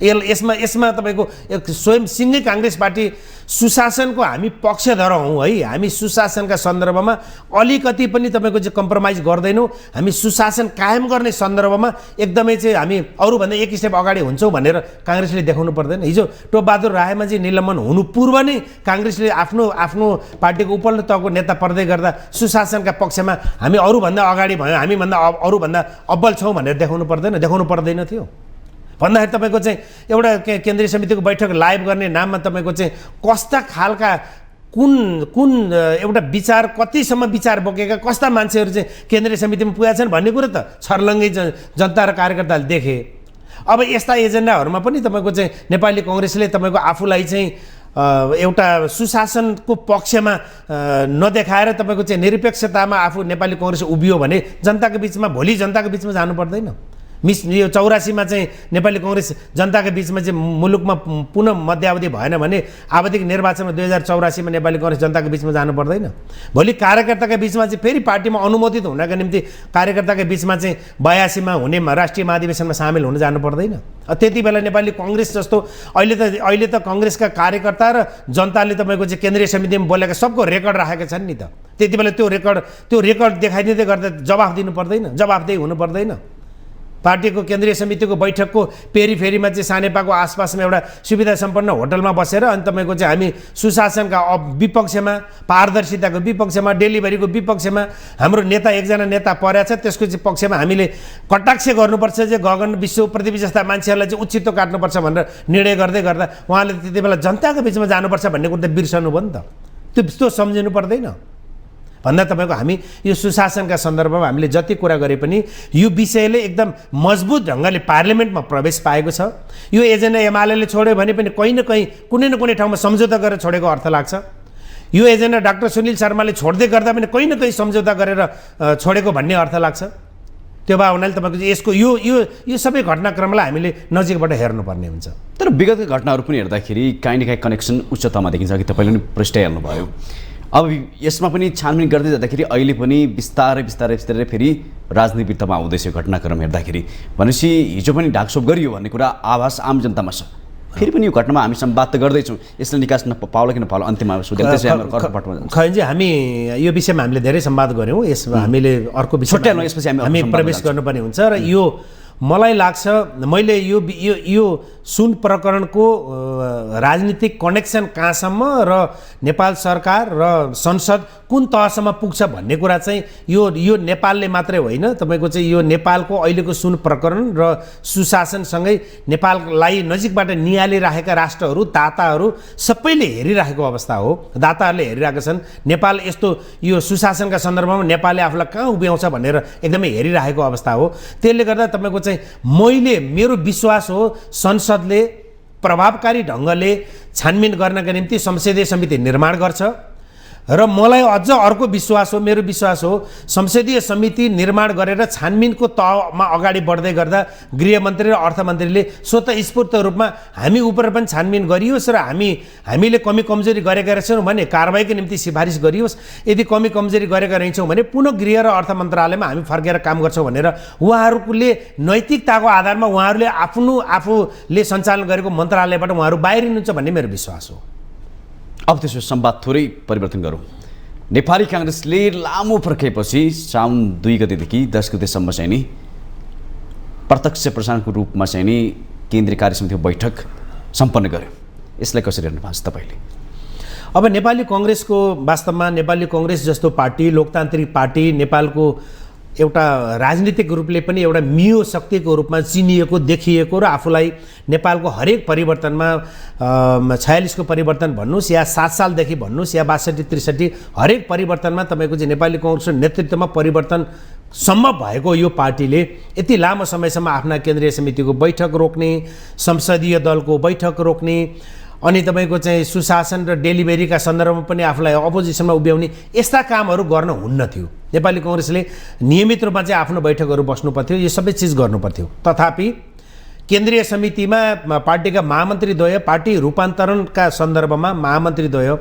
यसमा तपाईँको स्वयं सिङ्गै काङ्ग्रेस पार्टी सुशासनको हामी पक्षधर हौँ है, हामी सुशासनका सन्दर्भमा अलिकति पनि तपाईँको चाहिँ कम्प्रोमाइज गर्दैनौँ, हामी सुशासन कायम गर्ने सन्दर्भमा एकदमै चाहिँ हामी अरूभन्दा एक स्टेप अगाडि हुन्छौँ भनेर काङ्ग्रेसले देखाउनु पर्दैन? हिजो टोपबहादुर रायमाझी निलम्बन हुनु पूर्व नै काङ्ग्रेसले आफ्नो पार्टीको उपल्लो तहको नेता पर्दै गर्दा सुशासनका पक्षमा हामी अरूभन्दा अगाडि भयौँ, हामीभन्दा अरूभन्दा अब्बल छौँ भनेर देखाउनु पर्दैन थियो भन्दाखेरि तपाईँको चाहिँ एउटा केन्द्रीय समितिको बैठक लाइभ गर्ने नाममा तपाईँको चाहिँ कस्ता खालका कुन एउटा विचार कतिसम्म विचार बोकेका कस्ता मान्छेहरू चाहिँ केन्द्रीय समितिमा पुगेका छन् भन्ने कुरो त छर्लङ्गै जनता र कार्यकर्ताले देखे। अब यस्ता एजेन्डाहरूमा पनि तपाईँको चाहिँ नेपाली कङ्ग्रेसले तपाईँको आफूलाई चाहिँ एउटा सुशासनको पक्षमा नदेखाएर तपाईँको चाहिँ निरपेक्षतामा आफू नेपाली कङ्ग्रेस उभियो भने जनताको बिचमा भोलि जनताको बिचमा जानु पर्दैन? यो 84मा चाहिँ नेपाली कङ्ग्रेस जनताको बिचमा चाहिँ मुलुकमा पुनः मध्यावधि भएन भने आवधिक निर्वाचनमा 2084मा नेपाली कङ्ग्रेस जनताको बिचमा जानु पर्दैन? भोलि कार्यकर्ताका बिचमा चाहिँ फेरि पार्टीमा अनुमोदित हुनका निम्ति कार्यकर्ताका बिचमा चाहिँ 82मा हुने राष्ट्रिय महाधिवेशनमा सामेल हुन जानु पर्दैन? त्यति बेला नेपाली कङ्ग्रेस जस्तो अहिले त कङ्ग्रेसका कार्यकर्ता र जनताले तपाईँको चाहिँ केन्द्रीय समितिमा बोलेका सबको रेकर्ड राखेका छन् नि त। त्यति बेला त्यो रेकर्ड देखाइदिँदै गर्दा जवाफ दिनु पर्दैन? जवाफदेही हुनु पर्दैन? पार्टीको केन्द्रीय समितिको बैठकको पेरिफेरीमा चाहिँ सानेपाको आसपासमा एउटा सुविधा सम्पन्न होटलमा बसेर अनि तपाईँको चाहिँ हामी सुशासनका विपक्षमा, पारदर्शिताको विपक्षमा, डेलिभरीको विपक्षमा हाम्रो नेता एकजना नेता परेको छ, त्यसको चाहिँ पक्षमा हामीले कटाक्ष गर्नुपर्छ चाहिँ गगन विश्व पृथ्वी जस्ता मान्छेहरूलाई चाहिँ उचितो काट्नुपर्छ भनेर निर्णय गर्दै गर्दा उहाँले त्यति बेला जनताको बिचमा जानुपर्छ भन्ने कुरो त बिर्सनु भयो नि त। त्यो सम्झिनु पर्दैन भन्दा तपाईँको हामी यो सुशासनका सन्दर्भमा हामीले जति कुरा गरे पनि यो विषयले एकदम मजबुत ढङ्गले पार्लिमेन्टमा प्रवेश पाएको छ। यो एजेन्डा एमाले छोड्यो भने पनि कहीँ न कहीँ कुनै न कुनै ठाउँमा सम्झौता गरेर छोडेको अर्थ लाग्छ। यो एजेन्डा डाक्टर सुनिल शर्माले छोड्दै गर्दा पनि कहीँ न कहीँ सम्झौता गरेर छोडेको भन्ने अर्थ लाग्छ। त्यो भए हुनाले तपाईँको यसको यो सबै घटनाक्रमलाई हामीले नजिकबाट हेर्नुपर्ने हुन्छ। तर विगतका घटनाहरू पनि हेर्दाखेरि काहीँ न काहीँ कनेक्सन उच्चतामा देखिन्छ कि तपाईँले पनि प्रश्टाइहाल्नु भयो। अब यसमा पनि छानबिन गर्दै जाँदाखेरि अहिले पनि बिस्तारै बिस्तारै बिस्तारै फेरि राजनीति वृत्तमा आउँदैछ यो घटनाक्रम हेर्दाखेरि। भनेपछि हिजो पनि ढाकछोप गरियो भन्ने कुरा आभास आम जनतामा छ। फेरि पनि यो घटनामा हामी संवाद त गर्दैछौँ, यसले निकास नपाउला किन पाउला अन्तिममा सुदेलतेसै हाम्रो कर्कपटमा जान्छ। खैन्जी हामी यो विषयमा हामीले धेरै संवाद गऱ्यौँ। यसमा हामीले अर्को विषय छुट्याउनु, यसपछि हामी प्रवेश गर्नुपर्ने हुन्छ र यो मलाई लाग्छ मैले यो सुन प्रकरणको राजनीतिक कनेक्सन कहाँसम्म र नेपाल सरकार र संसद कुन तहसम्म पुग्छ भन्ने कुरा चाहिँ यो नेपालले मात्रै होइन, तपाईँको चाहिँ यो नेपालको अहिलेको सुन प्रकरण र सुशासनसँगै नेपाललाई नजिकबाट निहालिराखेका राष्ट्रहरू दाताहरू सबैले हेरिराखेको अवस्था हो। दाताहरूले हेरिरहेका छन् नेपाल यस्तो यो सुशासनका सन्दर्भमा नेपालले आफूलाई कहाँ उभ्याउँछ भनेर एकदमै हेरिरहेको अवस्था हो। त्यसले गर्दा तपाईँको चाहिँ मेरो विश्वास हो संसदले प्रभावकारी ढङ्गले छानबिन गर्नका निम्ति संसदीय समिति निर्माण गर्छ र मलाई अझ अर्को विश्वास हो, मेरो विश्वास हो संसदीय समिति निर्माण गरेर छानबिनको तहमा अगाडि बढ्दै गर्दा गृहमन्त्री र अर्थमन्त्रीले स्वतःस्फूर्त रूपमा हामी उप पनि छानबिन गरियोस् र हामीले कमी कमजोरी गरेका रहेछौँ भने कारबाहीको निम्ति सिफारिस गरियोस्। यदि कमी कमजोरी गरेका रहेछौँ भने पुनः गृह र अर्थ मन्त्रालयमा हामी फर्केर काम गर्छौँ भनेर उहाँहरूले नैतिकताको आधारमा उहाँहरूले आफूले सञ्चालन गरेको मन्त्रालयबाट उहाँहरू बाहिरिनुहुन्छ भन्ने मेरो विश्वास हो। अब त्यसो संवाद थोरै परिवर्तन गरौँ। नेपाली काङ्ग्रेसले लामो पर्खेपछि साउन 2 गतेदेखि 10 गतेसम्म चाहिँ नि प्रत्यक्ष प्रसारणको रूपमा चाहिँ नि केन्द्रीय कार्य समितिको बैठक सम्पन्न गर्यो। यसलाई कसरी हेर्नु भएको छ तपाईँले? अब नेपाली काङ्ग्रेसको वास्तवमा नेपाली काङ्ग्रेस जस्तो पार्टी लोकतान्त्रिक पार्टी नेपालको एउटा राजनीतिक रूपले पनि एउटा मियो शक्तिको रूपमा चिनिएको देखिएको र आफूलाई नेपालको हरेक परिवर्तनमा 46 को परिवर्तन भन्नुहोस् या 7 सालदेखि भन्नुहोस् या 62-63 हरेक परिवर्तनमा तपाईँको चाहिँ नेपाली काङ्ग्रेसको नेतृत्वमा परिवर्तन सम्भव भएको यो पार्टीले यति लामो समयसम्म आफ्ना केन्द्रीय समितिको बैठक रोक्ने, संसदीय दलको बैठक रोक्ने अनि तपाईँको चाहिँ सुशासन र डेलिभरीका सन्दर्भमा पनि आफूलाई अपोजिसनमा उभ्याउने यस्ता कामहरू गर्न हुन्न थियो। नेपाली काङ्ग्रेसले नियमित रूपमा चाहिँ आफ्नो बैठकहरू बस्नु पर्थ्यो, यो सबै चिज गर्नु पर्थ्यो। तथापि केन्द्रीय समितिमा पार्टीका महामन्त्रीद्वय पार्टी रूपान्तरणका सन्दर्भमा महामन्त्रीद्वय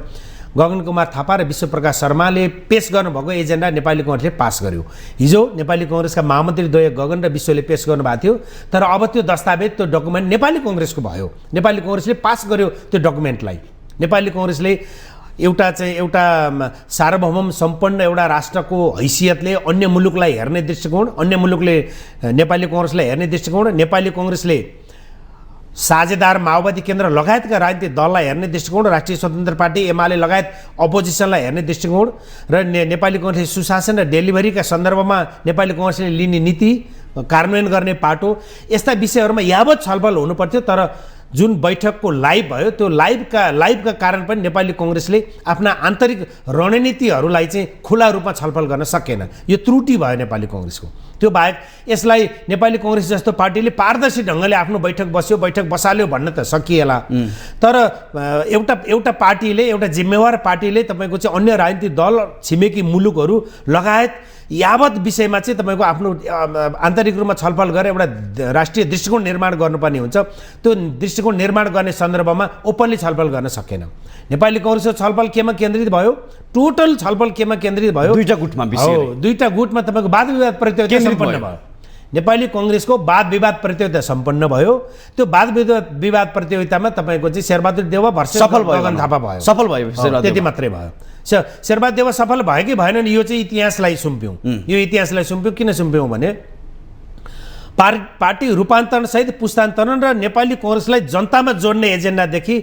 गगन कुमार थापा र विश्वप्रकाश शर्माले पेश गर्नुभएको एजेन्डा नेपाली काङ्ग्रेसले पास गर्यो। हिजो नेपाली काङ्ग्रेसका महामन्त्रीद्वय गगन र विश्वले पेश गर्नुभएको थियो, तर अब त्यो दस्तावेज त्यो डकुमेन्ट नेपाली काङ्ग्रेसको भयो। नेपाली काङ्ग्रेसले पास गर्यो त्यो डकुमेन्टलाई। नेपाली काङ्ग्रेसले एउटा सार्वभौम सम्पन्न एउटा राष्ट्रको हैसियतले अन्य मुलुकलाई हेर्ने दृष्टिकोण, अन्य मुलुकले नेपाली काङ्ग्रेसलाई हेर्ने दृष्टिकोण, नेपाली काङ्ग्रेसले साझेदार माओवादी केन्द्र लगायतका राजनीतिक दललाई हेर्ने दृष्टिकोण, राष्ट्रिय स्वतन्त्र पार्टी एमाले लगायत अपोजिसनलाई हेर्ने दृष्टिकोण र नेपाली काङ्ग्रेसले सुशासन र डेलिभरीका सन्दर्भमा नेपाली काङ्ग्रेसले लिने नीति कार्यान्वयन गर्ने पाटो, यस्ता विषयहरूमा यावत छलफल हुनुपर्थ्यो। तर जुन बैठकको लाइभ भयो त्यो लाइभका कारण पनि नेपाली काङ्ग्रेसले आफ्ना आन्तरिक रणनीतिहरूलाई चाहिँ खुला रूपमा छलफल गर्न सकेन। यो त्रुटि भयो नेपाली काङ्ग्रेसको। त्यो बाहेक यसलाई नेपाली काङ्ग्रेस जस्तो पार्टीले पारदर्शी ढङ्गले आफ्नो बैठक बसाल्यो भन्न त सकिएला, तर एउटा पार्टीले, एउटा जिम्मेवार पार्टीले तपाईँको चाहिँ अन्य राजनीतिक दल, छिमेकी मुलुकहरू लगायत यावत विषयमा चाहिँ तपाईँको आफ्नो आन्तरिक रूपमा छलफल गरेर एउटा राष्ट्रिय दृष्टिकोण निर्माण गर्नुपर्ने हुन्छ। त्यो दृष्टिकोण निर्माण गर्ने सन्दर्भमा ओपनली छलफल गर्न सकेन। नेपाली काङ्ग्रेसको छलफल केमा केन्द्रित भयो? टोटल छलफल केमा केन्द्रित भयो? दुईटा गुटमा तपाईँको वाद विवाद प्रतियोगिता सम्पन्न भयो। नेपाली काङ्ग्रेसको वाद विवाद प्रतियोगिता सम्पन्न भयो। त्यो वाद विवाद प्रतियोगितामा तपाईँको चाहिँ शेरबहादुर देउवा भर्सेस गगन थापा भयो, सफल भयो, त्यति मात्रै भयो। शेरबहादुर देउवा सफल भयो कि भएन यो चाहिँ इतिहासलाई सुम्प्यौँ। यो इतिहासलाई सुम्प्यौँ। किन सुम्प्यौँ भने पार्टी रूपान्तरण सहित पुस्तान्तरण र नेपाली काङ्ग्रेसलाई जनतामा जोड्ने एजेन्डादेखि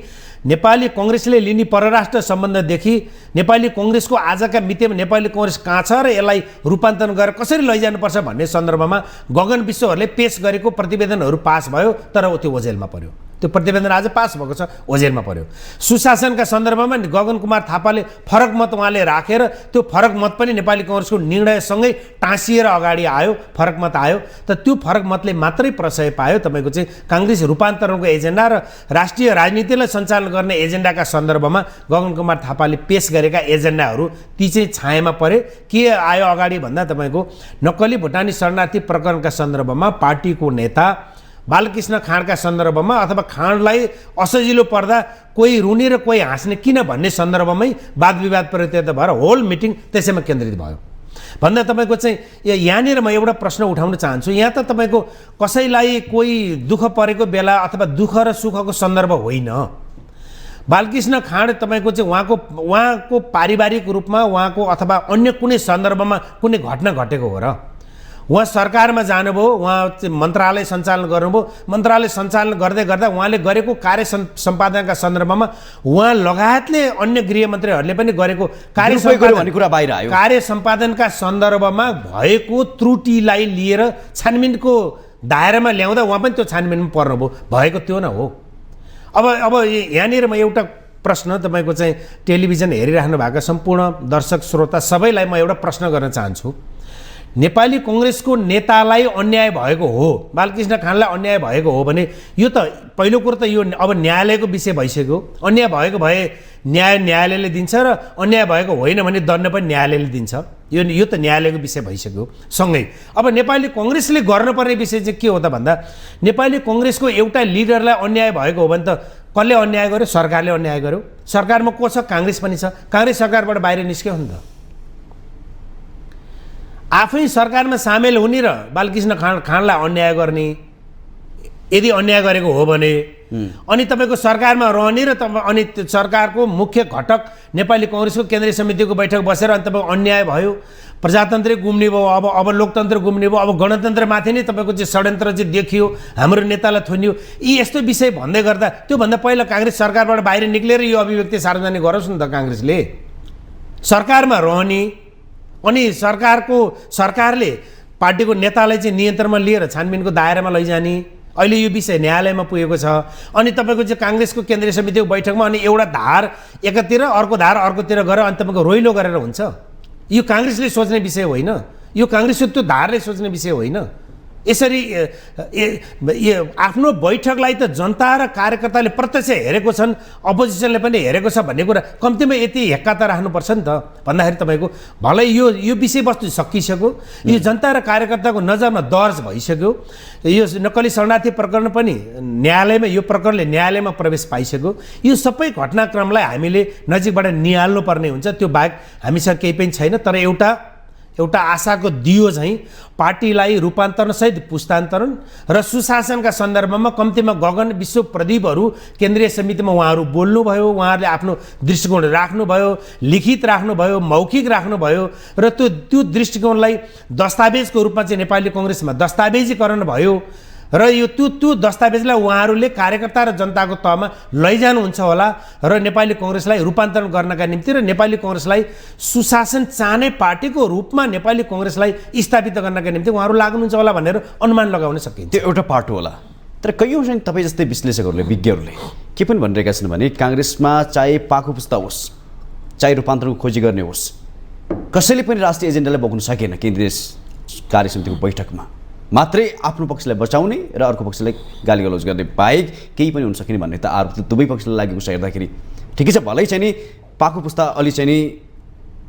नेपाली काङ्ग्रेसले लिने परराष्ट्र सम्बन्धदेखि नेपाली काङ्ग्रेसको आजका मितिमा नेपाली काङ्ग्रेस कहाँ छ र यसलाई रूपान्तरण गरेर कसरी लैजानुपर्छ भन्ने सन्दर्भमा गगन विश्वहरूले पेश गरेको प्रतिवेदनहरू पास भयो, तर त्यो ओझेलमा पर्यो। त्यो प्रतिवेदन आज पास भएको छ, ओझेलमा पर्यो। सुशासनका सन्दर्भमा गगन कुमार थापाले फरक मत उहाँले राखेर त्यो फरक मत पनि नेपाली काङ्ग्रेसको निर्णयसँगै टाँसिएर अगाडि आयो, फरक मत आयो। त त्यो फरक मतले मात्रै प्रशय पायो तपाईँको चाहिँ काङ्ग्रेस रूपान्तरणको एजेन्डा र राष्ट्रिय राजनीतिलाई सञ्चालन गर्ने एजेन्डाका सन्दर्भमा गगन कुमार थापाले पेश गरेका एजेन्डाहरू ती चाहिँ छायामा परे। के आयो अगाडि भन्दा तपाईँको नक्कली भुटानी शरणार्थी प्रकरणका सन्दर्भमा पार्टीको नेता बालकृष्ण खाँडका सन्दर्भमा अथवा खाँडलाई असजिलो पर्दा कोही रुने र कोही हाँस्ने किन भन्ने सन्दर्भमै वाद विवाद परित्याग भएर होल मिटिङ त्यसैमा केन्द्रित भयो भन्दा तपाईँको चाहिँ यहाँनिर म एउटा प्रश्न उठाउन चाहन्छु। यहाँ त तपाईँको कसैलाई कोही दुःख परेको बेला अथवा दुःख र सुखको सन्दर्भ होइन। बालकृष्ण खाँड तपाईँको चाहिँ उहाँको पारिवारिक रूपमा उहाँको अथवा अन्य कुनै सन्दर्भमा कुनै घटना घटेको हो र उहाँ सरकारमा जानुभयो, उहाँ चाहिँ मन्त्रालय सञ्चालन गर्नुभयो, मन्त्रालय सञ्चालन गर्दै गर्दा उहाँले गरेको कार्य सम्पादनका सन्दर्भमा उहाँ लगायतले अन्य गृहमन्त्रीहरूले पनि गरेको कार्य सम्पादनका सन्दर्भमा भएको त्रुटिलाई लिएर छानबिनको दायरामा ल्याउँदा उहाँ पनि त्यो छानबिनमा पर्नुभयो, भएको त्यो न हो। अब यहाँनिर म एउटा प्रश्न तपाईँको चाहिँ टेलिभिजन हेरिराख्नु भएको सम्पूर्ण दर्शक श्रोता सबैलाई म एउटा प्रश्न गर्न चाहन्छु। नेपाली कङ्ग्रेसको नेतालाई अन्याय भएको हो, बालकृष्ण खाँडलाई अन्याय भएको हो भने यो त पहिलो कुरो त यो अब न्यायालयको विषय भइसक्यो। अन्याय भएको भए न्यायालयले दिन्छ र अन्याय भएको होइन भने दण्ड पनि न्यायालयले दिन्छ। यो त न्यायालयको विषय भइसक्यो। सँगै अब नेपाली कङ्ग्रेसले गर्नुपर्ने विषय चाहिँ के हो त भन्दा नेपाली कङ्ग्रेसको एउटा लिडरलाई अन्याय भएको हो भने त कसले अन्याय गर्यो? सरकारले अन्याय गर्यो। सरकारमा को छ? काङ्ग्रेस पनि छ। काङ्ग्रेस सरकारबाट बाहिर निस्क्यो नि त। आफै सरकारमा सामेल हुने र बालकृष्ण खाँडलाई अन्याय गर्ने यदि अन्याय गरेको हो भने अनि तपाईँको सरकारमा रहने र अनि सरकारको मुख्य घटक नेपाली कङ्ग्रेसको केन्द्रीय समितिको बैठक बसेर अनि तपाईँको अन्याय भयो, प्रजातन्त्र गुम्ने भयो, अब लोकतन्त्र गुम्ने भयो, अब गणतन्त्रमाथि नै तपाईँको चाहिँ षड्यन्त्र चाहिँ देखियो, हाम्रो नेतालाई थुनियो। यी यस्तो विषय भन्दै गर्दा त्योभन्दा पहिला काङ्ग्रेस सरकारबाट बाहिर निक्लेर यो अभिव्यक्ति सार्वजनिक गरोस् न त। काङ्ग्रेसले सरकारमा रहने अनि सरकारले पार्टीको नेतालाई चाहिँ नियन्त्रणमा लिएर छानबिनको दायरामा लैजाने, अहिले यो विषय न्यायालयमा पुगेको छ। अनि तपाईँको चाहिँ काङ्ग्रेसको केन्द्रीय समितिको बैठकमा अनि एउटा धार एकातिर अर्को धार अर्कोतिर गरेर अनि तपाईँको रोइलो गरेर हुन्छ। यो काङ्ग्रेसले सोच्ने विषय होइन, यो काङ्ग्रेसको त्यो धारले सोच्ने विषय होइन। यसरी आफ्नो बैठकलाई त जनता र कार्यकर्ताले प्रत्यक्ष हेरेको छन्, अपोजिसनले पनि हेरेको छ भन्ने कुरा कम्तीमा यति हेक्का त राख्नुपर्छ नि त। भन्दाखेरि तपाईँको भलै यो विषयवस्तु सकिसक्यो, यो जनता र कार्यकर्ताको नजरमा दर्ज भइसक्यो। यो नक्कली शरणार्थी प्रकरण पनि न्यायालयमा, यो प्रकरणले न्यायालयमा प्रवेश पाइसक्यो। यो सबै घटनाक्रमलाई हामीले नजिकबाट निहाल्नु पर्ने हुन्छ। त्यो बाहेक हामीसँग केही पनि छैन। तर एउटा आशाको दियो चाहिँ पार्टीलाई रूपान्तरणसहित पुस्तान्तरण र सुशासनका सन्दर्भमा कम्तीमा गगन विश्व प्रदीपहरू केन्द्रीय समितिमा उहाँहरू बोल्नुभयो, उहाँहरूले आफ्नो दृष्टिकोण राख्नुभयो, लिखित राख्नुभयो, मौखिक राख्नुभयो र त्यो दृष्टिकोणलाई दस्तावेजको रूपमा चाहिँ नेपाली कङ्ग्रेसमा दस्तावेजीकरण भयो र यो त्यो दस्तावेजलाई उहाँहरूले कार्यकर्ता र जनताको तहमा लैजानुहुन्छ होला र नेपाली कङ्ग्रेसलाई रूपान्तरण गर्नका निम्ति र नेपाली कङ्ग्रेसलाई सुशासन चाहने पार्टीको रूपमा नेपाली कङ्ग्रेसलाई स्थापित गर्नका निम्ति उहाँहरू लाग्नुहुन्छ होला भनेर अनुमान लगाउन सकिन्छ। त्यो एउटा पाटो होला। तर कैयौँ चाहिँ तपाईँ जस्तै विश्लेषकहरूले, विज्ञहरूले के पनि भनिरहेका छन् भने काङ्ग्रेसमा चाहे पाखो पुस्ता होस्, चाहे रूपान्तरणको खोजी गर्ने होस्, कसैले पनि राष्ट्रिय एजेन्डालाई बोक्न सकेन केन्द्रीय कार्य समितिको बैठकमा। मात्रै आफ्नो पक्षलाई बचाउने र अर्को पक्षलाई गाली गलौज गर्ने बाहेक केही पनि हुन सकेन भन्ने त आरोप दुवै पक्षलाई लागेको छ। हेर्दाखेरि ठिकै छ, भलै चाहिँ नि पाखो पुस्ता अलि चाहिँ नि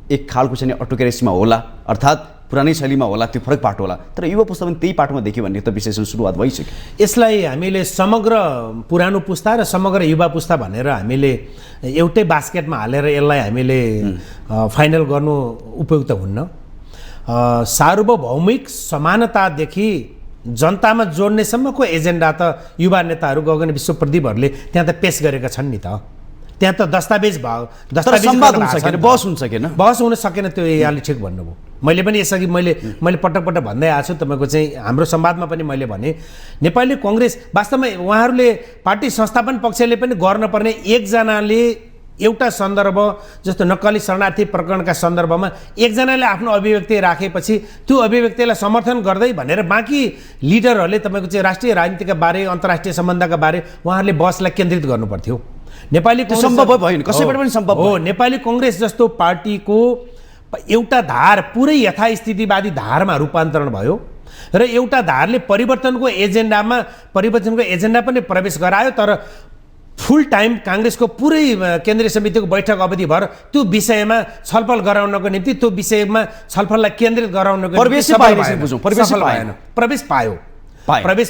एक खालको चाहिँ अटोक्रेसीमा होला, अर्थात् पुरानै शैलीमा होला, त्यो फरक पाटो होला। तर युवा पुस्ता पनि त्यही पाटोमा देखियो भन्ने त विश्लेषण सुरुवात भइसक्यो। यसलाई हामीले समग्र पुरानो पुस्ता र समग्र युवा पुस्ता भनेर हामीले एउटै बास्केटमा हालेर यसलाई हामीले फाइनल गर्नु उपयुक्त हुन्न। सार्वभौमिक समानतादेखि जनतामा जोड्नेसम्मको एजेन्डा त युवा नेताहरू गगन विश्व प्रदीपहरूले त्यहाँ त पेश गरेका छन् नि त। त्यहाँ त दस्तावेज भयो, बहस हुन सकेन। त्यो यहाँले ठिक भन्नुभयो। मैले पनि यसअघि मैले पटक पटक भन्दै आएको छु। तपाईँको चाहिँ हाम्रो संवादमा पनि मैले भने नेपाली कङ्ग्रेस वास्तवमा उहाँहरूले पार्टी संस्थापन पक्षले पनि गर्नुपर्ने एकजनाले एउटा सन्दर्भ जस्तो नक्कली शरणार्थी प्रकरणका सन्दर्भमा एकजनाले आफ्नो अभिव्यक्ति राखेपछि त्यो अभिव्यक्तिलाई समर्थन गर्दै भनेर बाँकी लिडरहरूले तपाईँको चाहिँ राष्ट्रिय राजनीतिका बारे, अन्तर्राष्ट्रिय सम्बन्धका बारे उहाँहरूले बहसलाई केन्द्रित गर्नुपर्थ्यो। नेपाली कङ्ग्रेस सम्भव भएन, कसैबाट पनि सम्भव हो। नेपाली कङ्ग्रेस जस्तो पार्टीको एउटा धार पुरै यथास्थितिवादी धारमा रूपान्तरण भयो र एउटा धारले परिवर्तनको एजेन्डा पनि प्रवेश गरायो। तर फुल टाइम काङ्ग्रेसको पुरै केन्द्रीय समितिको बैठक अवधिभर त्यो विषयमा छलफल गराउनको निम्ति, त्यो विषयमा छलफललाई केन्द्रित गराउनको प्रवेश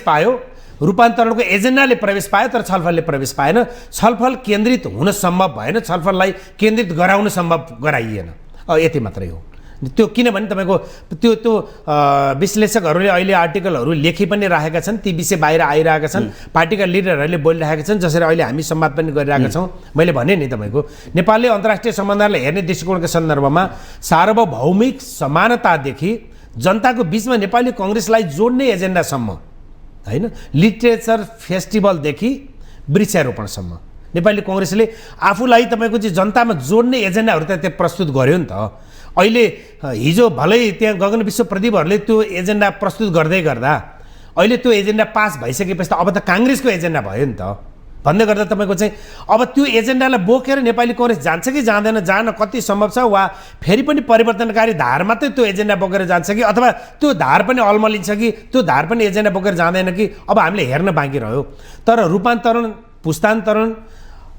पायो। रूपान्तरणको एजेन्डाले प्रवेश पायो तर छलफलले प्रवेश पाएन। छलफल केन्द्रित हुन सम्भव भएन, छलफललाई केन्द्रित गराउन सम्भव गराइएन। यति मात्रै हो त्यो। किनभने तपाईँको त्यो विश्लेषकहरूले अहिले आर्टिकलहरू लेखि पनि राखेका छन्, ती विषय बाहिर आइरहेका छन्, पार्टीका लिडरहरूले बोलिरहेका छन्, जसरी अहिले हामी संवाद पनि गरिरहेका छौँ। मैले भने नि तपाईँको नेपालले अन्तर्राष्ट्रिय सम्बन्धलाई हेर्ने दृष्टिकोणको सन्दर्भमा सार्वभौमिक समानतादेखि जनताको बिचमा नेपाली कङ्ग्रेसलाई जोड्ने एजेन्डासम्म, होइन, लिटरेचर फेस्टिभलदेखि वृक्षारोपणसम्म नेपाली कङ्ग्रेसले आफूलाई तपाईँको चाहिँ जनतामा जोड्ने एजेन्डाहरू त त्यहाँ प्रस्तुत गर्यो नि त। अहिले हिजो भलै त्यहाँ गगन विश्व प्रदीपहरूले त्यो एजेन्डा प्रस्तुत गर्दै गर्दा अहिले त्यो एजेन्डा पास भइसकेपछि त अब त काङ्ग्रेसको एजेन्डा भयो नि त। भन्दै गर्दा तपाईँको चाहिँ अब त्यो एजेन्डालाई बोकेर नेपाली कङ्ग्रेस जान्छ कि जाँदैन, जान कति सम्भव छ, वा फेरि पनि परिवर्तनकारी धार मात्रै त्यो एजेन्डा बोकेर जान्छ कि, अथवा त्यो धार पनि अल्मलिन्छ कि, त्यो धार पनि एजेन्डा बोकेर जाँदैन कि, अब हामीले हेर्न बाँकी रह्यो। तर रूपान्तरण, पुस्तान्तरण,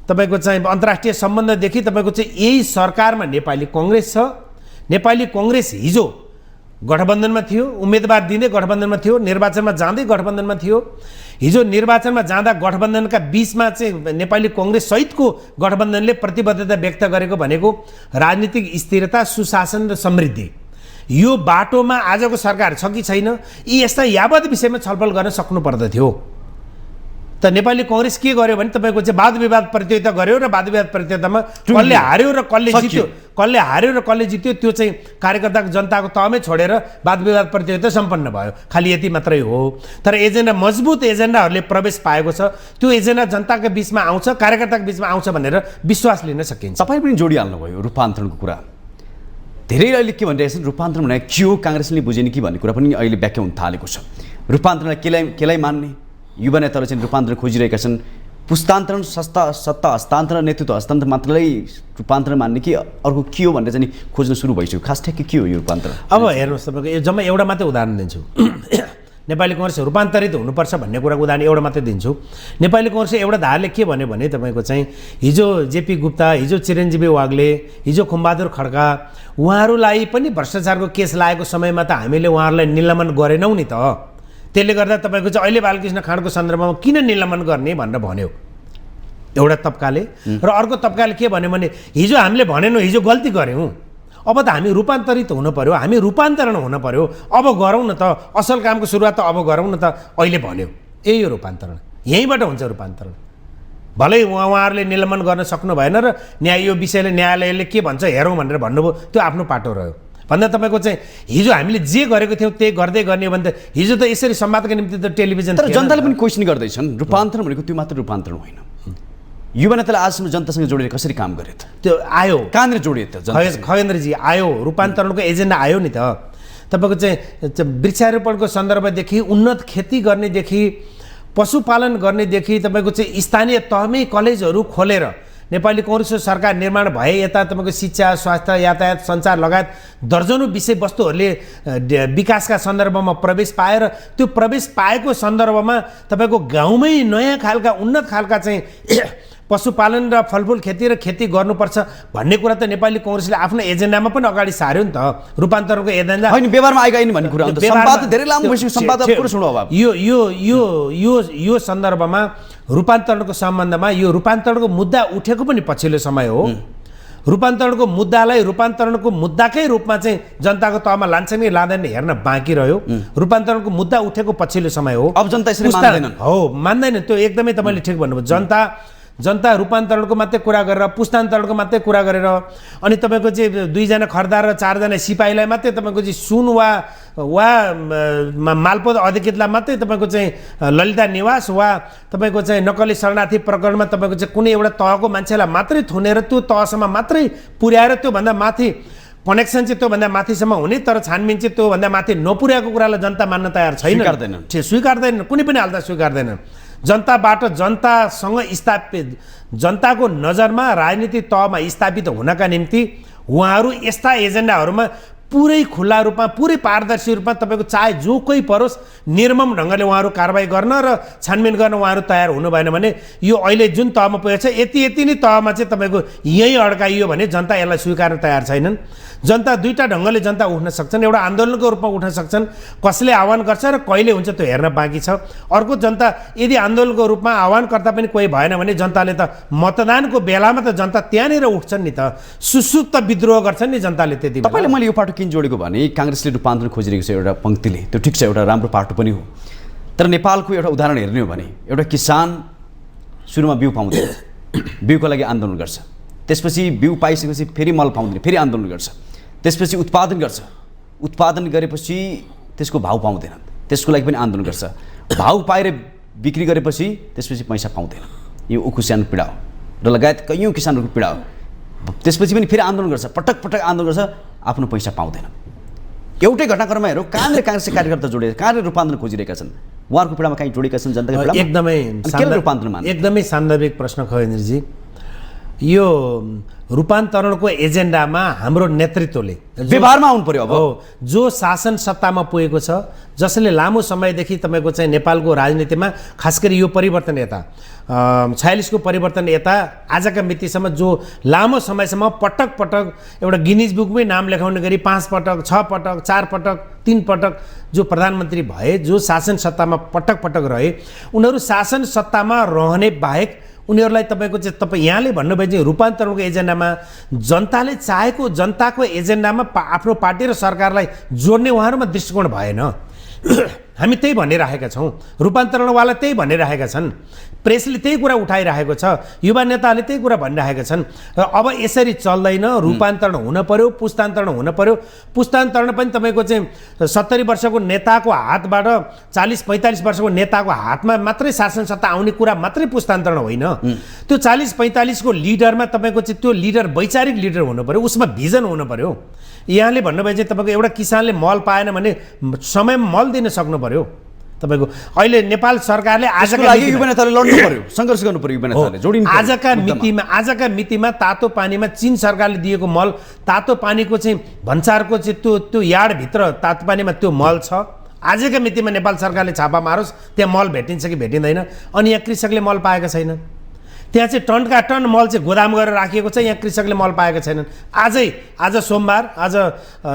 तपाईँको चाहिँ अन्तर्राष्ट्रिय सम्बन्धदेखि तपाईँको चाहिँ यही सरकारमा नेपाली कङ्ग्रेस छ। नेपाली कङ्ग्रेस हिजो गठबन्धनमा थियो, उम्मेदवार दिँदै गठबन्धनमा थियो, निर्वाचनमा जाँदै गठबन्धनमा थियो। हिजो निर्वाचनमा जाँदा गठबन्धनका बिचमा चाहिँ नेपाली कङ्ग्रेस सहितको गठबन्धनले प्रतिबद्धता व्यक्त गरेको भनेको राजनीतिक स्थिरता, सुशासन र समृद्धि। यो बाटोमा आजको सरकार छ कि छैन, यी यस्ता यावत विषयमा छलफल गर्न सक्नु पर्दथ्यो। त नेपाली कङ्ग्रेस के गर्यो भने तपाईँको चाहिँ वाद विवाद प्रतियोगिता गर्यो र वाद विवाद प्रतियोगितामा कसले हार्यो र कसले जित्यो, कसले हार्यो र कसले जित्यो त्यो चाहिँ कार्यकर्ताको जनताको तहमै छोडेर वाद विवाद प्रतियोगिता सम्पन्न भयो। खालि यति मात्रै हो। तर एजेन्डा, मजबुत एजेन्डाहरूले प्रवेश पाएको छ, त्यो एजेन्डा जनताको बिचमा आउँछ, कार्यकर्ताको बिचमा आउँछ भनेर विश्वास लिन सकिन्छ। तपाईँ पनि जोडिहाल्नुभयो रूपान्तरणको कुरा। धेरै अहिले के भनिरहेको छ, रूपान्तरण भनेको के हो, काङ्ग्रेसले बुझेन कि भन्ने कुरा पनि अहिले व्याख्या हुन थालेको छ। रूपान्तरणलाई केलाई मान्ने, युवा नेताहरू चाहिँ रूपान्तरण खोजिरहेका छन्। पुस्तान्तरण, सत्ता हस्तान्तरण, नेतृत्व हस्तान्तरण मात्रलाई रूपान्तरण मान्ने कि अर्को के हो भनेर चाहिँ खोज्न सुरु भइसक्यो। खास ठ्याक्कै के हो यो रूपान्तरण? अब हेर्नुहोस्, तपाईँको यो जम्मा एउटा मात्रै उदाहरण दिन्छु। नेपाली कङ्ग्रेस रूपान्तरित हुनुपर्छ भन्ने कुराको उदाहरण एउटा मात्रै दिन्छु। नेपाली कङ्ग्रेस एउटा धारले के भन्यो भने तपाईँको चाहिँ हिजो जेपी गुप्ता, हिजो चिरञ्जीवी वाग्ले, हिजो खुमबहादुर खड्का, उहाँहरूलाई पनि भ्रष्टाचारको केस लागेको समयमा त हामीले उहाँहरूलाई निलम्बन गरेनौँ नि त। त्यसले गर्दा तपाईँको चाहिँ अहिले बालकृष्ण खाँडको सन्दर्भमा किन निलम्बन गर्ने भनेर भन्यो एउटा तबकाले। र अर्को तबकाले के भन्यो भने हिजो हामीले भनेनौँ, हिजो गल्ती गऱ्यौँ, अब त हामी रूपान्तरित हुनु पर्यो, हामी रूपान्तरण हुनु पर्यो, अब गरौँ न त, असल कामको सुरुवात त अब गरौँ न त अहिले भन्यो। यही हो रूपान्तरण, यहीँबाट हुन्छ रूपान्तरण। भलै उहाँहरूले निलम्बन गर्न सक्नु भएन र यो विषयले न्यायालयले के भन्छ हेरौँ भनेर भन्नुभयो, त्यो आफ्नो पाटो रह्यो। भन्दा तपाईँको चाहिँ हिजो हामीले जे गरेको थियौँ त्यही गर्दै गर्ने हो भने त हिजो त यसरी संवादका निम्ति त टेलिभिजन, तर जनताले पनि क्वेसन गर्दैछन् रूपान्तरण भनेको त्यो मात्र रूपान्तरण होइन। युवा नेताले आजसम्म जनतासँग जोडेर कसरी काम गरे त? त्यो आयो कहाँनिर जोडियो त? खगेन्द्रजी आयो, रूपान्तरणको एजेन्डा आयो नि त। तपाईँको चाहिँ वृक्षारोपणको सन्दर्भदेखि, उन्नत खेती गर्नेदेखि, पशुपालन गर्नेदेखि, तपाईँको चाहिँ स्थानीय तहमै कलेजहरू खोलेर नेपाली कङ्ग्रेसको सरकार निर्माण भए यता तपाईँको शिक्षा, स्वास्थ्य, यातायात, सञ्चार लगायत दर्जनौँ विषयवस्तुहरूले विकासका सन्दर्भमा प्रवेश पाएर त्यो प्रवेश पाएको सन्दर्भमा तपाईँको गाउँमै नयाँ खालका, उन्नत खालका चाहिँ पशुपालन र फलफुल खेती र खेती गर्नुपर्छ भन्ने कुरा त नेपाली कङ्ग्रेसले आफ्नो एजेन्डामा पनि अगाडि सार्यो नि त। रूपान्तरणको एजेन्डा होइन, व्यवहारमा आइगएन भन्ने कुरा। संवाद धेरै लामो भइसक्यो, संवाद पुरो सुन्नु अब। यो सन्दर्भमा रूपान्तरणको सम्बन्धमा यो रूपान्तरणको मुद्दा उठेको पनि पछिल्लो समय हो। रूपान्तरणको मुद्दालाई रूपान्तरणको मुद्दाकै रूपमा चाहिँ जनताको तहमा लान्छ कि लाँदैन हेर्न बाँकी रह्यो। रूपान्तरणको मुद्दा उठेको पछिल्लो समय हो। अब जनता यसरी मान्दैनन्। हो, मान्दैन, त्यो एकदमै तपाईँले ठिक भन्नुभयो। जनता रूपान्तरणको मात्रै कुरा गरेर, पुस्तान्तरणको मात्रै कुरा गरेर, अनि तपाईँको चाहिँ 2जना खर्दार र 4जना सिपाहीलाई मात्रै तपाईँको चाहिँ सुन वा मालपोत अधिकृतलाई मात्रै तपाईँको चाहिँ ललिता निवास वा तपाईँको चाहिँ नक्कली शरणार्थी प्रकरणमा तपाईँको चाहिँ कुनै एउटा तहको मान्छेलाई मात्रै थुनेर त्यो तहसम्म मात्रै पुर्याएर त्योभन्दा माथि कनेक्सन चाहिँ त्योभन्दा माथिसम्म हुने, तर छानबिन चाहिँ त्योभन्दा माथि नपुर्याएको कुरालाई जनता मान्न तयार छैन, स्वीकार्दैन, कुनै पनि हालतमा स्वीकार्दैन। जनताबाट, जनतासँग स्थापित, जनताको नजरमा राजनीतिक तहमा स्थापित हुनका निम्ति उहाँहरू यस्ता एजेन्डाहरूमा पुरै खुल्ला रूपमा पुरै पारदर्शी रूपमा तपाईँको चाहे जो कोही परोस् निर्मम ढङ्गले उहाँहरू कारबाही गर्न र छानबिन गर्न उहाँहरू तयार हुनु भएन भने यो अहिले जुन तहमा पुगेको छ यति नै तहमा चाहिँ तपाईँको यहीँ अड्काइयो भने जनता यसलाई स्वीकार्न तयार छैनन्। जनता दुईवटा ढङ्गले जनता उठ्न सक्छन्, एउटा आन्दोलनको रूपमा उठ्न सक्छन्, कसले आह्वान गर्छ र कहिले हुन्छ त्यो हेर्न बाँकी छ। अर्को जनता यदि आन्दोलनको रूपमा आह्वानकर्ता पनि कोही भएन भने जनताले त मतदानको बेलामा त जनता त्यहाँनिर उठ्छन् नि त, सुसुप्त विद्रोह गर्छन् नि जनताले। त्यति तपाईँले मैले यो पाटो किन जोडेको भने काङ्ग्रेसले रूपान्तरण खोजिरहेको छ एउटा पङ्क्तिले, त्यो ठिक छ, एउटा राम्रो पाटो पनि हो। तर नेपालको एउटा उदाहरण हेर्ने हो भने एउटा किसान सुरुमा बिउ पाउँदैन, बिउको लागि आन्दोलन गर्छ, त्यसपछि बिउ पाइसकेपछि फेरि मल पाउँदैन, फेरि आन्दोलन गर्छ, त्यसपछि उत्पादन गर्छ, उत्पादन गरेपछि त्यसको भाउ पाउँदैन, त्यसको लागि पनि आन्दोलन गर्छ, भाउ पाएर बिक्री गरेपछि त्यसपछि पैसा पाउँदैन। यो उखुस्यानको पीडा हो र लगायत कैयौँ किसानहरूको पीडा हो। त्यसपछि पनि फेरि आन्दोलन गर्छ, पटक पटक आन्दोलन गर्छ, आफ्नो पैसा पाउँदैन। एउटै घटनाक्रममा हेरौँ, कहाँनिर काङ्ग्रेसका कार्यकर्ता जोडिएका, कहाँनिर रूपान्तरण खोजिरहेका छन्, उहाँहरूको पीडामा कहीँ जोडेका छन् जनताको पीडामा? एकदमै सान्दर्भिक प्रश्न खगेन्द्रजी। यो रूपान्तरणको एजेन्डामा हाम्रो नेतृत्वले व्यवहारमा आउनु पर्यो। अब हो, जो शासन सत्तामा पुगेको छ, जसले लामो समयदेखि तपाईँको चाहिँ नेपालको राजनीतिमा खास गरी यो परिवर्तन यता 46को परिवर्तन यता आजका मितिसम्म जो लामो समयसम्म पटक पटक एउटा गिनिज बुकमै नाम लेखाउने गरी 5 पटक 6 पटक 4 पटक 3 पटक जो प्रधानमन्त्री भए, जो शासन सत्तामा पटक पटक रहे, उनीहरू शासन सत्तामा रहने बाहेक उनीहरूलाई तपाईँको चाहिँ तपाईँ यहाँले भन्नुभयो चाहिँ रूपान्तरणको एजेन्डामा जनताले चाहेको जनताको एजेन्डामा आफ्नो पार्टी र सरकारलाई जोड्ने उहाँहरूमा दृष्टिकोण भएन। हामी त्यही भनिरहेका छौँ, रूपान्तरणवाला त्यही भनिरहेका छन्, प्रेसले त्यही कुरा उठाइरहेको छ, युवा नेताहरूले त्यही कुरा भनिरहेका छन्। र अब यसरी चल्दैन, रूपान्तरण हुन पर्यो, पुस्तान्तरण हुन पर्यो। पुस्तान्तरण पनि तपाईँको चाहिँ 70 वर्षको नेताको हातबाट 40-45 वर्षको नेताको हातमा मात्रै शासन सत्ता आउने कुरा मात्रै पुस्तान्तरण होइन। त्यो 40-45को लिडरमा तपाईँको चाहिँ त्यो लिडर वैचारिक लिडर हुनु पर्यो, उसमा भिजन हुनु पर्यो। यहाँले भन्नुभयो चाहिँ तपाईँको एउटा किसानले मल पाएन भने समयमा मल दिन सक्नु पर्यो। तपाईँको अहिले नेपाल सरकारले आजका मितिमा तातो पानीमा चीन सरकारले दिएको मल, तातो पानीको चाहिँ भन्सारको चाहिँ त्यो यार्डभित्र तातो पानीमा त्यो मल छ। आजका मितिमा नेपाल सरकारले छापा मारोस् त्यहाँ मल भेटिन्छ कि भेटिँदैन, अनि यहाँ कृषकले मल पाएका छैनन्। त्यहाँ चाहिँ टनका टन मल चाहिँ गोदाम गरेर राखिएको छ, यहाँ कृषकले मल पाएका छैनन्। आज सोमबार, आज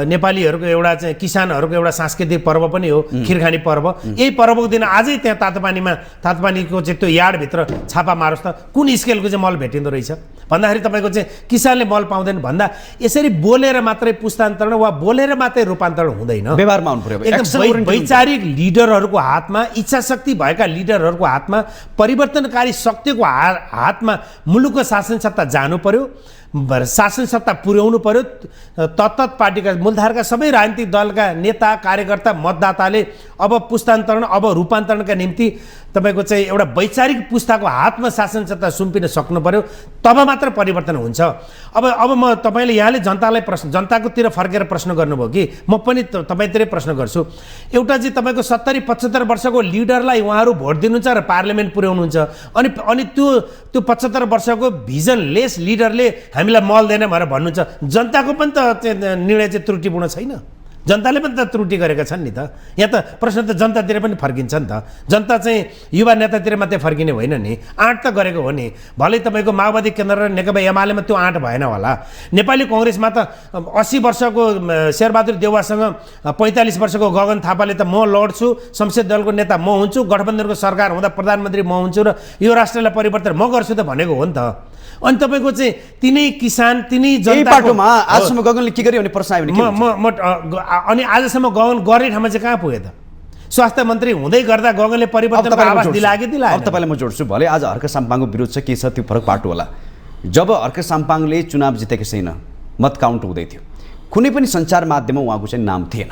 नेपालीहरूको एउटा चाहिँ किसानहरूको एउटा सांस्कृतिक पर्व पनि हो, खिरखानी पर्व। यही पर्वको दिन आजै त्यहाँ तातो पानीको चाहिँ त्यो यार्डभित्र छापा मारोस् त कुन स्केलको चाहिँ मल भेटिँदो रहेछ भन्दाखेरि तपाईँको चाहिँ किसानले मल पाउँदैन भन्दा यसरी बोलेर मात्रै पुस्तान्तरण वा बोलेर मात्रै रूपान्तरण हुँदैन, व्यवहारमा आउनु पर्यो। एकदम वैचारिक लिडरहरूको हातमा, इच्छाशक्ति भएका लिडरहरूको हातमा, परिवर्तनकारी शक्तिको हातमा मुलुकको शासन सत्ता जानु पर्यो, शासन सत्ता पुर्याउनु पर्यो। तत्त पार्टीका मूलधारका सबै राजनीतिक दलका नेता कार्यकर्ता मतदाताले अब पुस्तान्तरण, अब रूपान्तरणका निम्ति तपाईँको चाहिँ एउटा वैचारिक पुस्ताको हातमा शासन सत्ता सुम्पिन सक्नु पर्यो, तब मात्र परिवर्तन हुन्छ। अब म तपाईँले यहाँले जनताकोतिर फर्केर प्रश्न गर्नुभयो कि म पनि तपाईँतिरै प्रश्न गर्छु। एउटा चाहिँ तपाईँको 70-75 वर्षको लिडरलाई उहाँहरू भोट दिनुहुन्छ र पार्लियामेन्ट पुर्याउनुहुन्छ, अनि त्यो 75 वर्षको भिजनलेस लिडरले हामीलाई मल दिएन भनेर भन्नुहुन्छ। जनताको पनि त निर्णय चाहिँ त्रुटिपूर्ण छैन, जनताले पनि त त्रुटि गरेका छन् नि त। यहाँ त प्रश्न त जनतातिर पनि फर्किन्छ नि त, जनता चाहिँ युवा नेतातिर मात्रै फर्किने होइन नि, आँट त गरेको हो नि। भलै तपाईँको माओवादी केन्द्र र नेकपा एमालेमा त्यो आँट भएन होला, नेपाली कङ्ग्रेसमा त 80 वर्षको शेरबहादुर देउवासँग 45 वर्षको गगन थापाले त म लड्छु, संसद दलको नेता म हुन्छु, गठबन्धनको सरकार हुँदा प्रधानमन्त्री म हुन्छु र यो राष्ट्रलाई परिवर्तन म गर्छु त भनेको हो नि त। अनि तपाईँको चाहिँ तिनै किसान, तिनै जनतामा आजसम्म गगनले के गर्यो भने प्रश्न आयो भने अनि आजसम्म गगन गर्ने ठाउँमा चाहिँ कहाँ पुग्यो त? स्वास्थ्य मन्त्री हुँदै गर्दा गगनले परिवर्तनको आवाज दिलायो कि दिलाएन? अब तपाईँलाई म जोड्छु, भले आज हर्क साम्पाङको विरोध छ, के छ त्यो फरक पाटो होला। जब हर्क साम्पाङले चुनाव जितेको छैन, मत काउन्ट हुँदै थियो, कुनै पनि सञ्चार माध्यममा उहाँको चाहिँ नाम थिएन।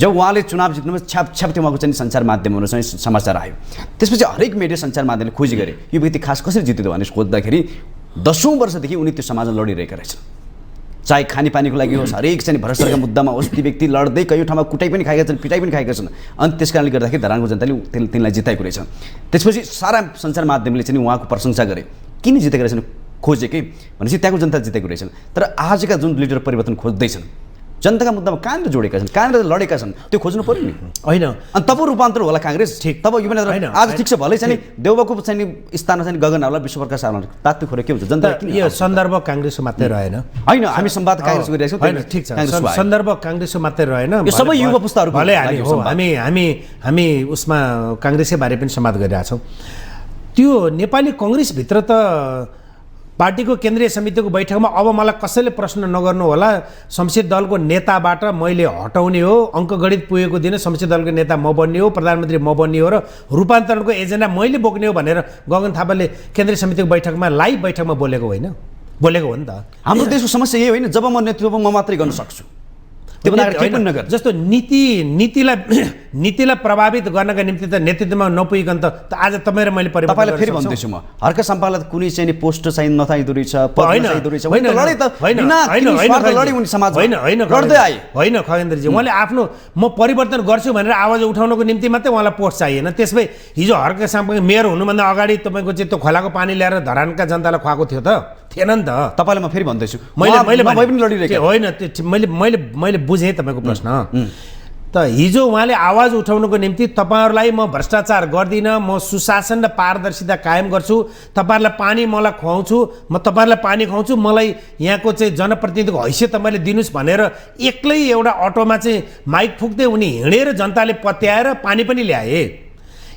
जब उहाँले चुनाव जित्नुमा छ्याप उहाँको चाहिँ सञ्चार माध्यमहरू चाहिँ समाचार आयो, त्यसपछि हरेक मिडिया सञ्चार माध्यमले खोजी गरे यो व्यक्ति खास कसरी जित्यो भनेर खोज्दाखेरि 10औं वर्षदेखि उनी त्यो समाजमा लडिरहेका रहेछन्। चाहे खानेपानीको लागि होस्, हरेक चाहिँ भ्रष्टाचारका मुद्दामा होस्, ती व्यक्ति लड्दै कयौँ ठाउँमा कुटाइ पनि खाएका छन्, पिटाइ पनि खाएका छन्। अनि त्यस कारणले गर्दाखेरि धरानको जनताले तिनलाई जिताएको रहेछ। त्यसपछि सारा सञ्चार माध्यमले चाहिँ उहाँको प्रशंसा गरे, किन जितेका रहेछन् खोजेकै भनेपछि त्यहाँको जनता जितेको रहेछन्। तर आजका जुन लिडर परिवर्तन खोज्दैछन् जनताका मुद्दामा कहाँनिर जोडेका छन्, कहाँनिर लडेका छन्, त्यो खोज्नु पर्यो नि। होइन अनि तब रूपान्तरण होला काङ्ग्रेस। ठिक। तब युवा होइन, नेता आज ठिक छ भलै चाहिँ नि देउबाको चाहिँ नि स्थानमा चाहिँ गगन होला विश्वप्रकाश आउला तात्तु खोरे के हुन्छ जनता किन यो सन्दर्भ काङ्ग्रेसको मात्रै रहेन। होइन हामी संवाद काङ्ग्रेस गरिरहेको छौँ। होइन ठिक छ, सन्दर्भ काङ्ग्रेसको मात्रै रहेन। यो सबै युवा पुस्ताहरू भले हामी उसमा काङ्ग्रेसकै बारे पनि संवाद गरिरहेछौँ। त्यो नेपाली कङ्ग्रेसभित्र त पार्टीको केन्द्रीय समितिको बैठकमा अब मलाई कसैले प्रश्न नगर्नु होला, संसदीय दलको नेताबाट मैले हटाउने हो, अङ्कगणित पुगेको दिन संसदीय दलको नेता म बन्ने हो, प्रधानमन्त्री म बन्ने हो र रूपान्तरणको एजेन्डा मैले बोक्ने हो भनेर गगन थापाले केन्द्रीय समितिको बैठकमा लाइभ बैठकमा बोलेको होइन, बोलेको हो नि त। हाम्रो देशको समस्या यही होइन, जब म नेतृत्व म मात्रै गर्न सक्छु जस्तो नीतिलाई प्रभावित गर्नका निम्ति त नेतृत्वमा नपुगिकन त आज तपाईँ र मैले तपाईँलाई फेरि भन्दैछु म हर्क सम्पालाई कुनै चाहिँ पोस्ट चाहिँ नचाहिँदो रहेछ, पद नचाहिँदो रहेछ, लडे त लड्दै आए होइन खगेन्द्रजी। उहाँले आफ्नो म परिवर्तन गर्छु भनेर आवाज उठाउनको निम्ति मात्रै उहाँलाई पोस्ट चाहिएन। त्यसमै हिजो हर्क साम्पा मेयर हुनुभन्दा अगाडि तपाईँको चाहिँ त्यो खोलाको पानी ल्याएर धरानका जनतालाई खुवाएको थियो त, थिएन नि त। तपाईँलाई म फेरि भन्दैछु होइन मैले बुझेँ तपाईँको प्रश्न। त हिजो उहाँले आवाज उठाउनुको निम्ति तपाईँहरूलाई म भ्रष्टाचार गर्दिनँ, म सुशासन र पारदर्शिता कायम गर्छु, तपाईँहरूलाई पानी मलाई खुवाउँछु, म तपाईँहरूलाई पानी खुवाउँछु, मलाई यहाँको चाहिँ जनप्रतिनिधिको हैसियत तपाईँले दिनुहोस् भनेर एक्लै एउटा अटोमा चाहिँ माइक फुक्दै उनी हिँडेर जनताले पत्याएर पानी पनि ल्याए।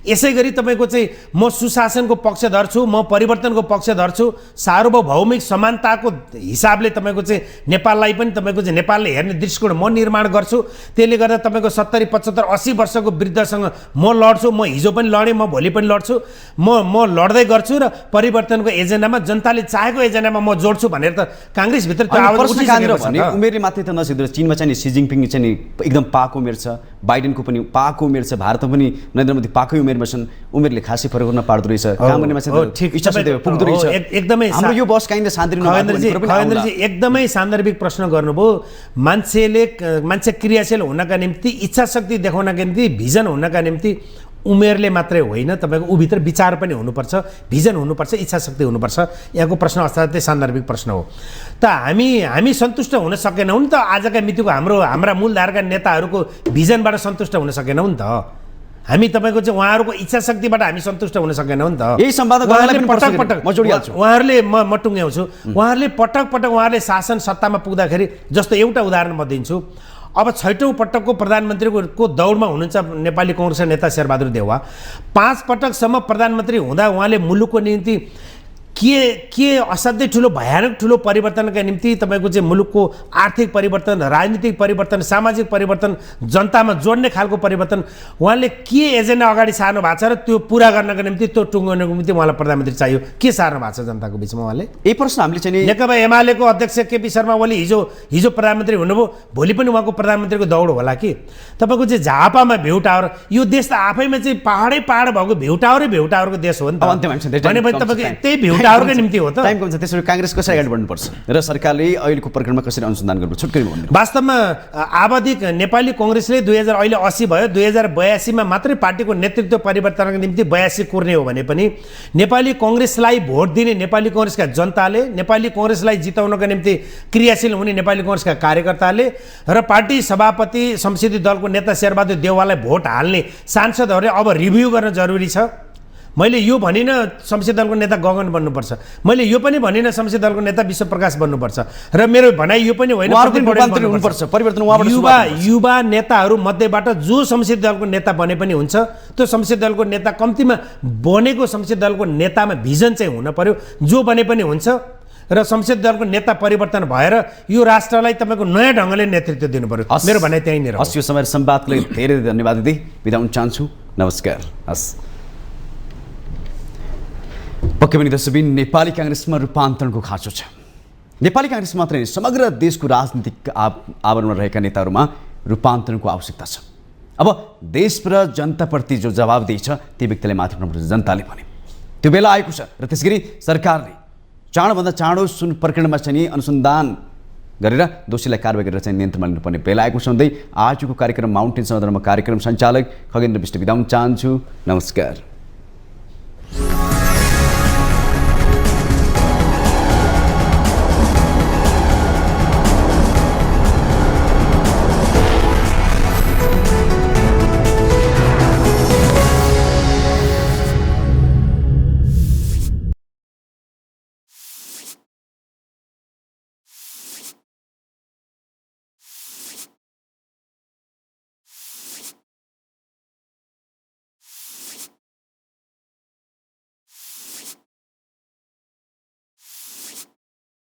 यसै गरी तपाईँको चाहिँ म सुशासनको पक्षधर छु, म परिवर्तनको पक्षधर छु, सार्वभौमिक समानताको हिसाबले तपाईँको चाहिँ नेपाललाई पनि तपाईँको चाहिँ नेपालले हेर्ने दृष्टिकोण म निर्माण गर्छु। त्यसले गर्दा तपाईँको 70, 75, 80 वर्षको वृद्धसँग म लड्छु, म हिजो पनि लडेँ, म भोलि पनि लड्छु, म लड्दै गर्छु र परिवर्तनको एजेन्डामा जनताले चाहेको एजेन्डामा म जोड्छु भनेर त काङ्ग्रेसभित्र त्यो आवाज उठिसकेको छ। उमेरले मात्रै त नसिद्धो, चीनमा चाहिँ सी जिङपिङ चाहिँ नि एकदम पाको उमेर छ, बाइडेनको पनि पाको उमेर छ, भारतमा पनि नरेन्द्र मोदी पाकै उमेरमा छन्, उमेरले खासै फरक गर्न पार्दो रहेछ, काम गर्ने मान्छे इच्छा पुग्दो रहेछ। एकदमै हाम्रो यो बस काइन्ड खगेन्द्रजी एकदमै सान्दर्भिक प्रश्न गर्नुभयो। मान्छे क्रियाशील हुनका निम्ति, इच्छा शक्ति देखाउनका निम्ति, भिजन हुनका निम्ति उमेरले मात्रै होइन, तपाईँको उभित्र विचार पनि हुनुपर्छ, भिजन हुनुपर्छ, इच्छा शक्ति हुनुपर्छ। यहाँको प्रश्न असाध्यै सान्दर्भिक प्रश्न हो। त हामी सन्तुष्ट हुन सकेनौँ नि त आजका मितिको हाम्रा मूलधारका नेताहरूको भिजनबाट सन्तुष्ट हुन सकेनौँ नि त। हामी तपाईँको चाहिँ उहाँहरूको इच्छा शक्तिबाट हामी सन्तुष्ट हुन सकेनौँ नि त। यही सम्वाद उहाँहरूले म टुङ्ग्याउँछु, उहाँहरूले पटक पटक उहाँहरूले शासन सत्तामा पुग्दाखेरि, जस्तो एउटा उदाहरण म दिन्छु, अब 6औं पटकको प्रधानमन्त्रीको दौडमा हुनुहुन्छ नेपाली काङ्ग्रेसका नेता शेरबहादुर देउवा। 5 पटकसम्म प्रधानमन्त्री हुँदा उहाँले मुलुकको निम्ति के असाध्यै ठुलो भयानक ठुलो परिवर्तनका निम्ति तपाईँको चाहिँ मुलुकको आर्थिक परिवर्तन, राजनीतिक परिवर्तन, सामाजिक परिवर्तन, जनतामा जोड्ने खालको परिवर्तन उहाँले के एजेन्डा अगाडि सार्नु भएको छ र त्यो पुरा गर्नको निम्ति, त्यो टुङ्गाउनको निम्ति उहाँलाई प्रधानमन्त्री चाहियो, के सार्नु भएको छ जनताको बिचमा उहाँले? यही प्रश्न हामीले चाहिँ नेकपा एमालेको अध्यक्ष केपी शर्मा ओली हिजो प्रधानमन्त्री हुनुभयो, भोलि पनि उहाँको प्रधानमन्त्रीको दौड होला कि? तपाईँको चाहिँ झापामा भ्यू टावर, यो देश त आफैमा चाहिँ पहाडै पहाड भएको भ्यू टावरको देश हो नि त। भनेपछि तपाईँको त्यही भ्यू टावरकै निम्ति हो त। टाइम कम छ, त्यसरी काङ्ग्रेस कसरी अगाडि बढ्नुपर्छ र सरकारले अहिलेको प्रकरणमा कसरी अनुसन्धान गर्नु छुट्करी भन्नु? वास्तवमा आवधिक नेपाली काङ्ग्रेसले 2000 अहिले 80 भयो, 2082 मा मात्रै पार्टीको नेतृत्व परिवर्तनको निम्ति 82 कुर्ने हो भने पनि नेपाली काङ्ग्रेसलाई भोट दिने नेपाली काङ्ग्रेसका जनताले, नेपाली काङ्ग्रेसलाई जिताउनका निम्ति क्रियाशील हुने नेपाली काङ्ग्रेसका कार्यकर्ताले र पार्टी सभापति संसदीय दलको नेता शेरबहादुर देउवालाई भोट हाल्ने सांसदहरूले अब रिभ्यू गर्न जरुरी छ। मैले यो भनिनँ संसदीय दलको नेता गगन बन्नुपर्छ, मैले यो पनि भनिनँ संसदीय दलको नेता विश्वप्रकाश बन्नुपर्छ, र मेरो भनाइ यो पनि होइन युवा नेताहरू मध्येबाट जो संसदीय दलको नेता बने पनि हुन्छ, त्यो संसदीय दलको नेता कम्तीमा बनेको संसदीय दलको नेतामा भिजन चाहिँ हुन पर्यो, जो बने पनि हुन्छ र संसदीय दलको नेता परिवर्तन भएर यो राष्ट्रलाई तपाईँको नयाँ ढङ्गले नेतृत्व दिनु पर्यो। मेरो भनाइ त्यहीँनिर हो। यो समय संवादको लागि धेरै धन्यवाद दिदी, बिदा हुन चाहन्छु, नमस्कार। हस् पक्कै पनि दर्शकबिन, नेपाली काङ्ग्रेसमा रूपान्तरणको खाँचो छ। नेपाली काङ्ग्रेस मात्रै होइन, समग्र देशको राजनीतिक आवरणमा रहेका नेताहरूमा रूपान्तरणको आवश्यकता छ। अब देश र जनताप्रति जो जवाबदेही छ ती व्यक्तिलाई माथि उठाउनुपर्छ जनताले भने, त्यो बेला आएको छ र त्यसगरी सरकारले चाँडोभन्दा चाँडो प्रकरणमा चाहिँ नि अनुसन्धान गरेर दोषीलाई कारवाही गरेर चाहिँ नियन्त्रणमा लिनुपर्ने बेला आएको छ भन्दै आजको कार्यक्रम माउन्टेन सदनमा कार्यक्रम सञ्चालक खगेन्द्र विष्ट बिदा हुन चाहन्छु, नमस्कार।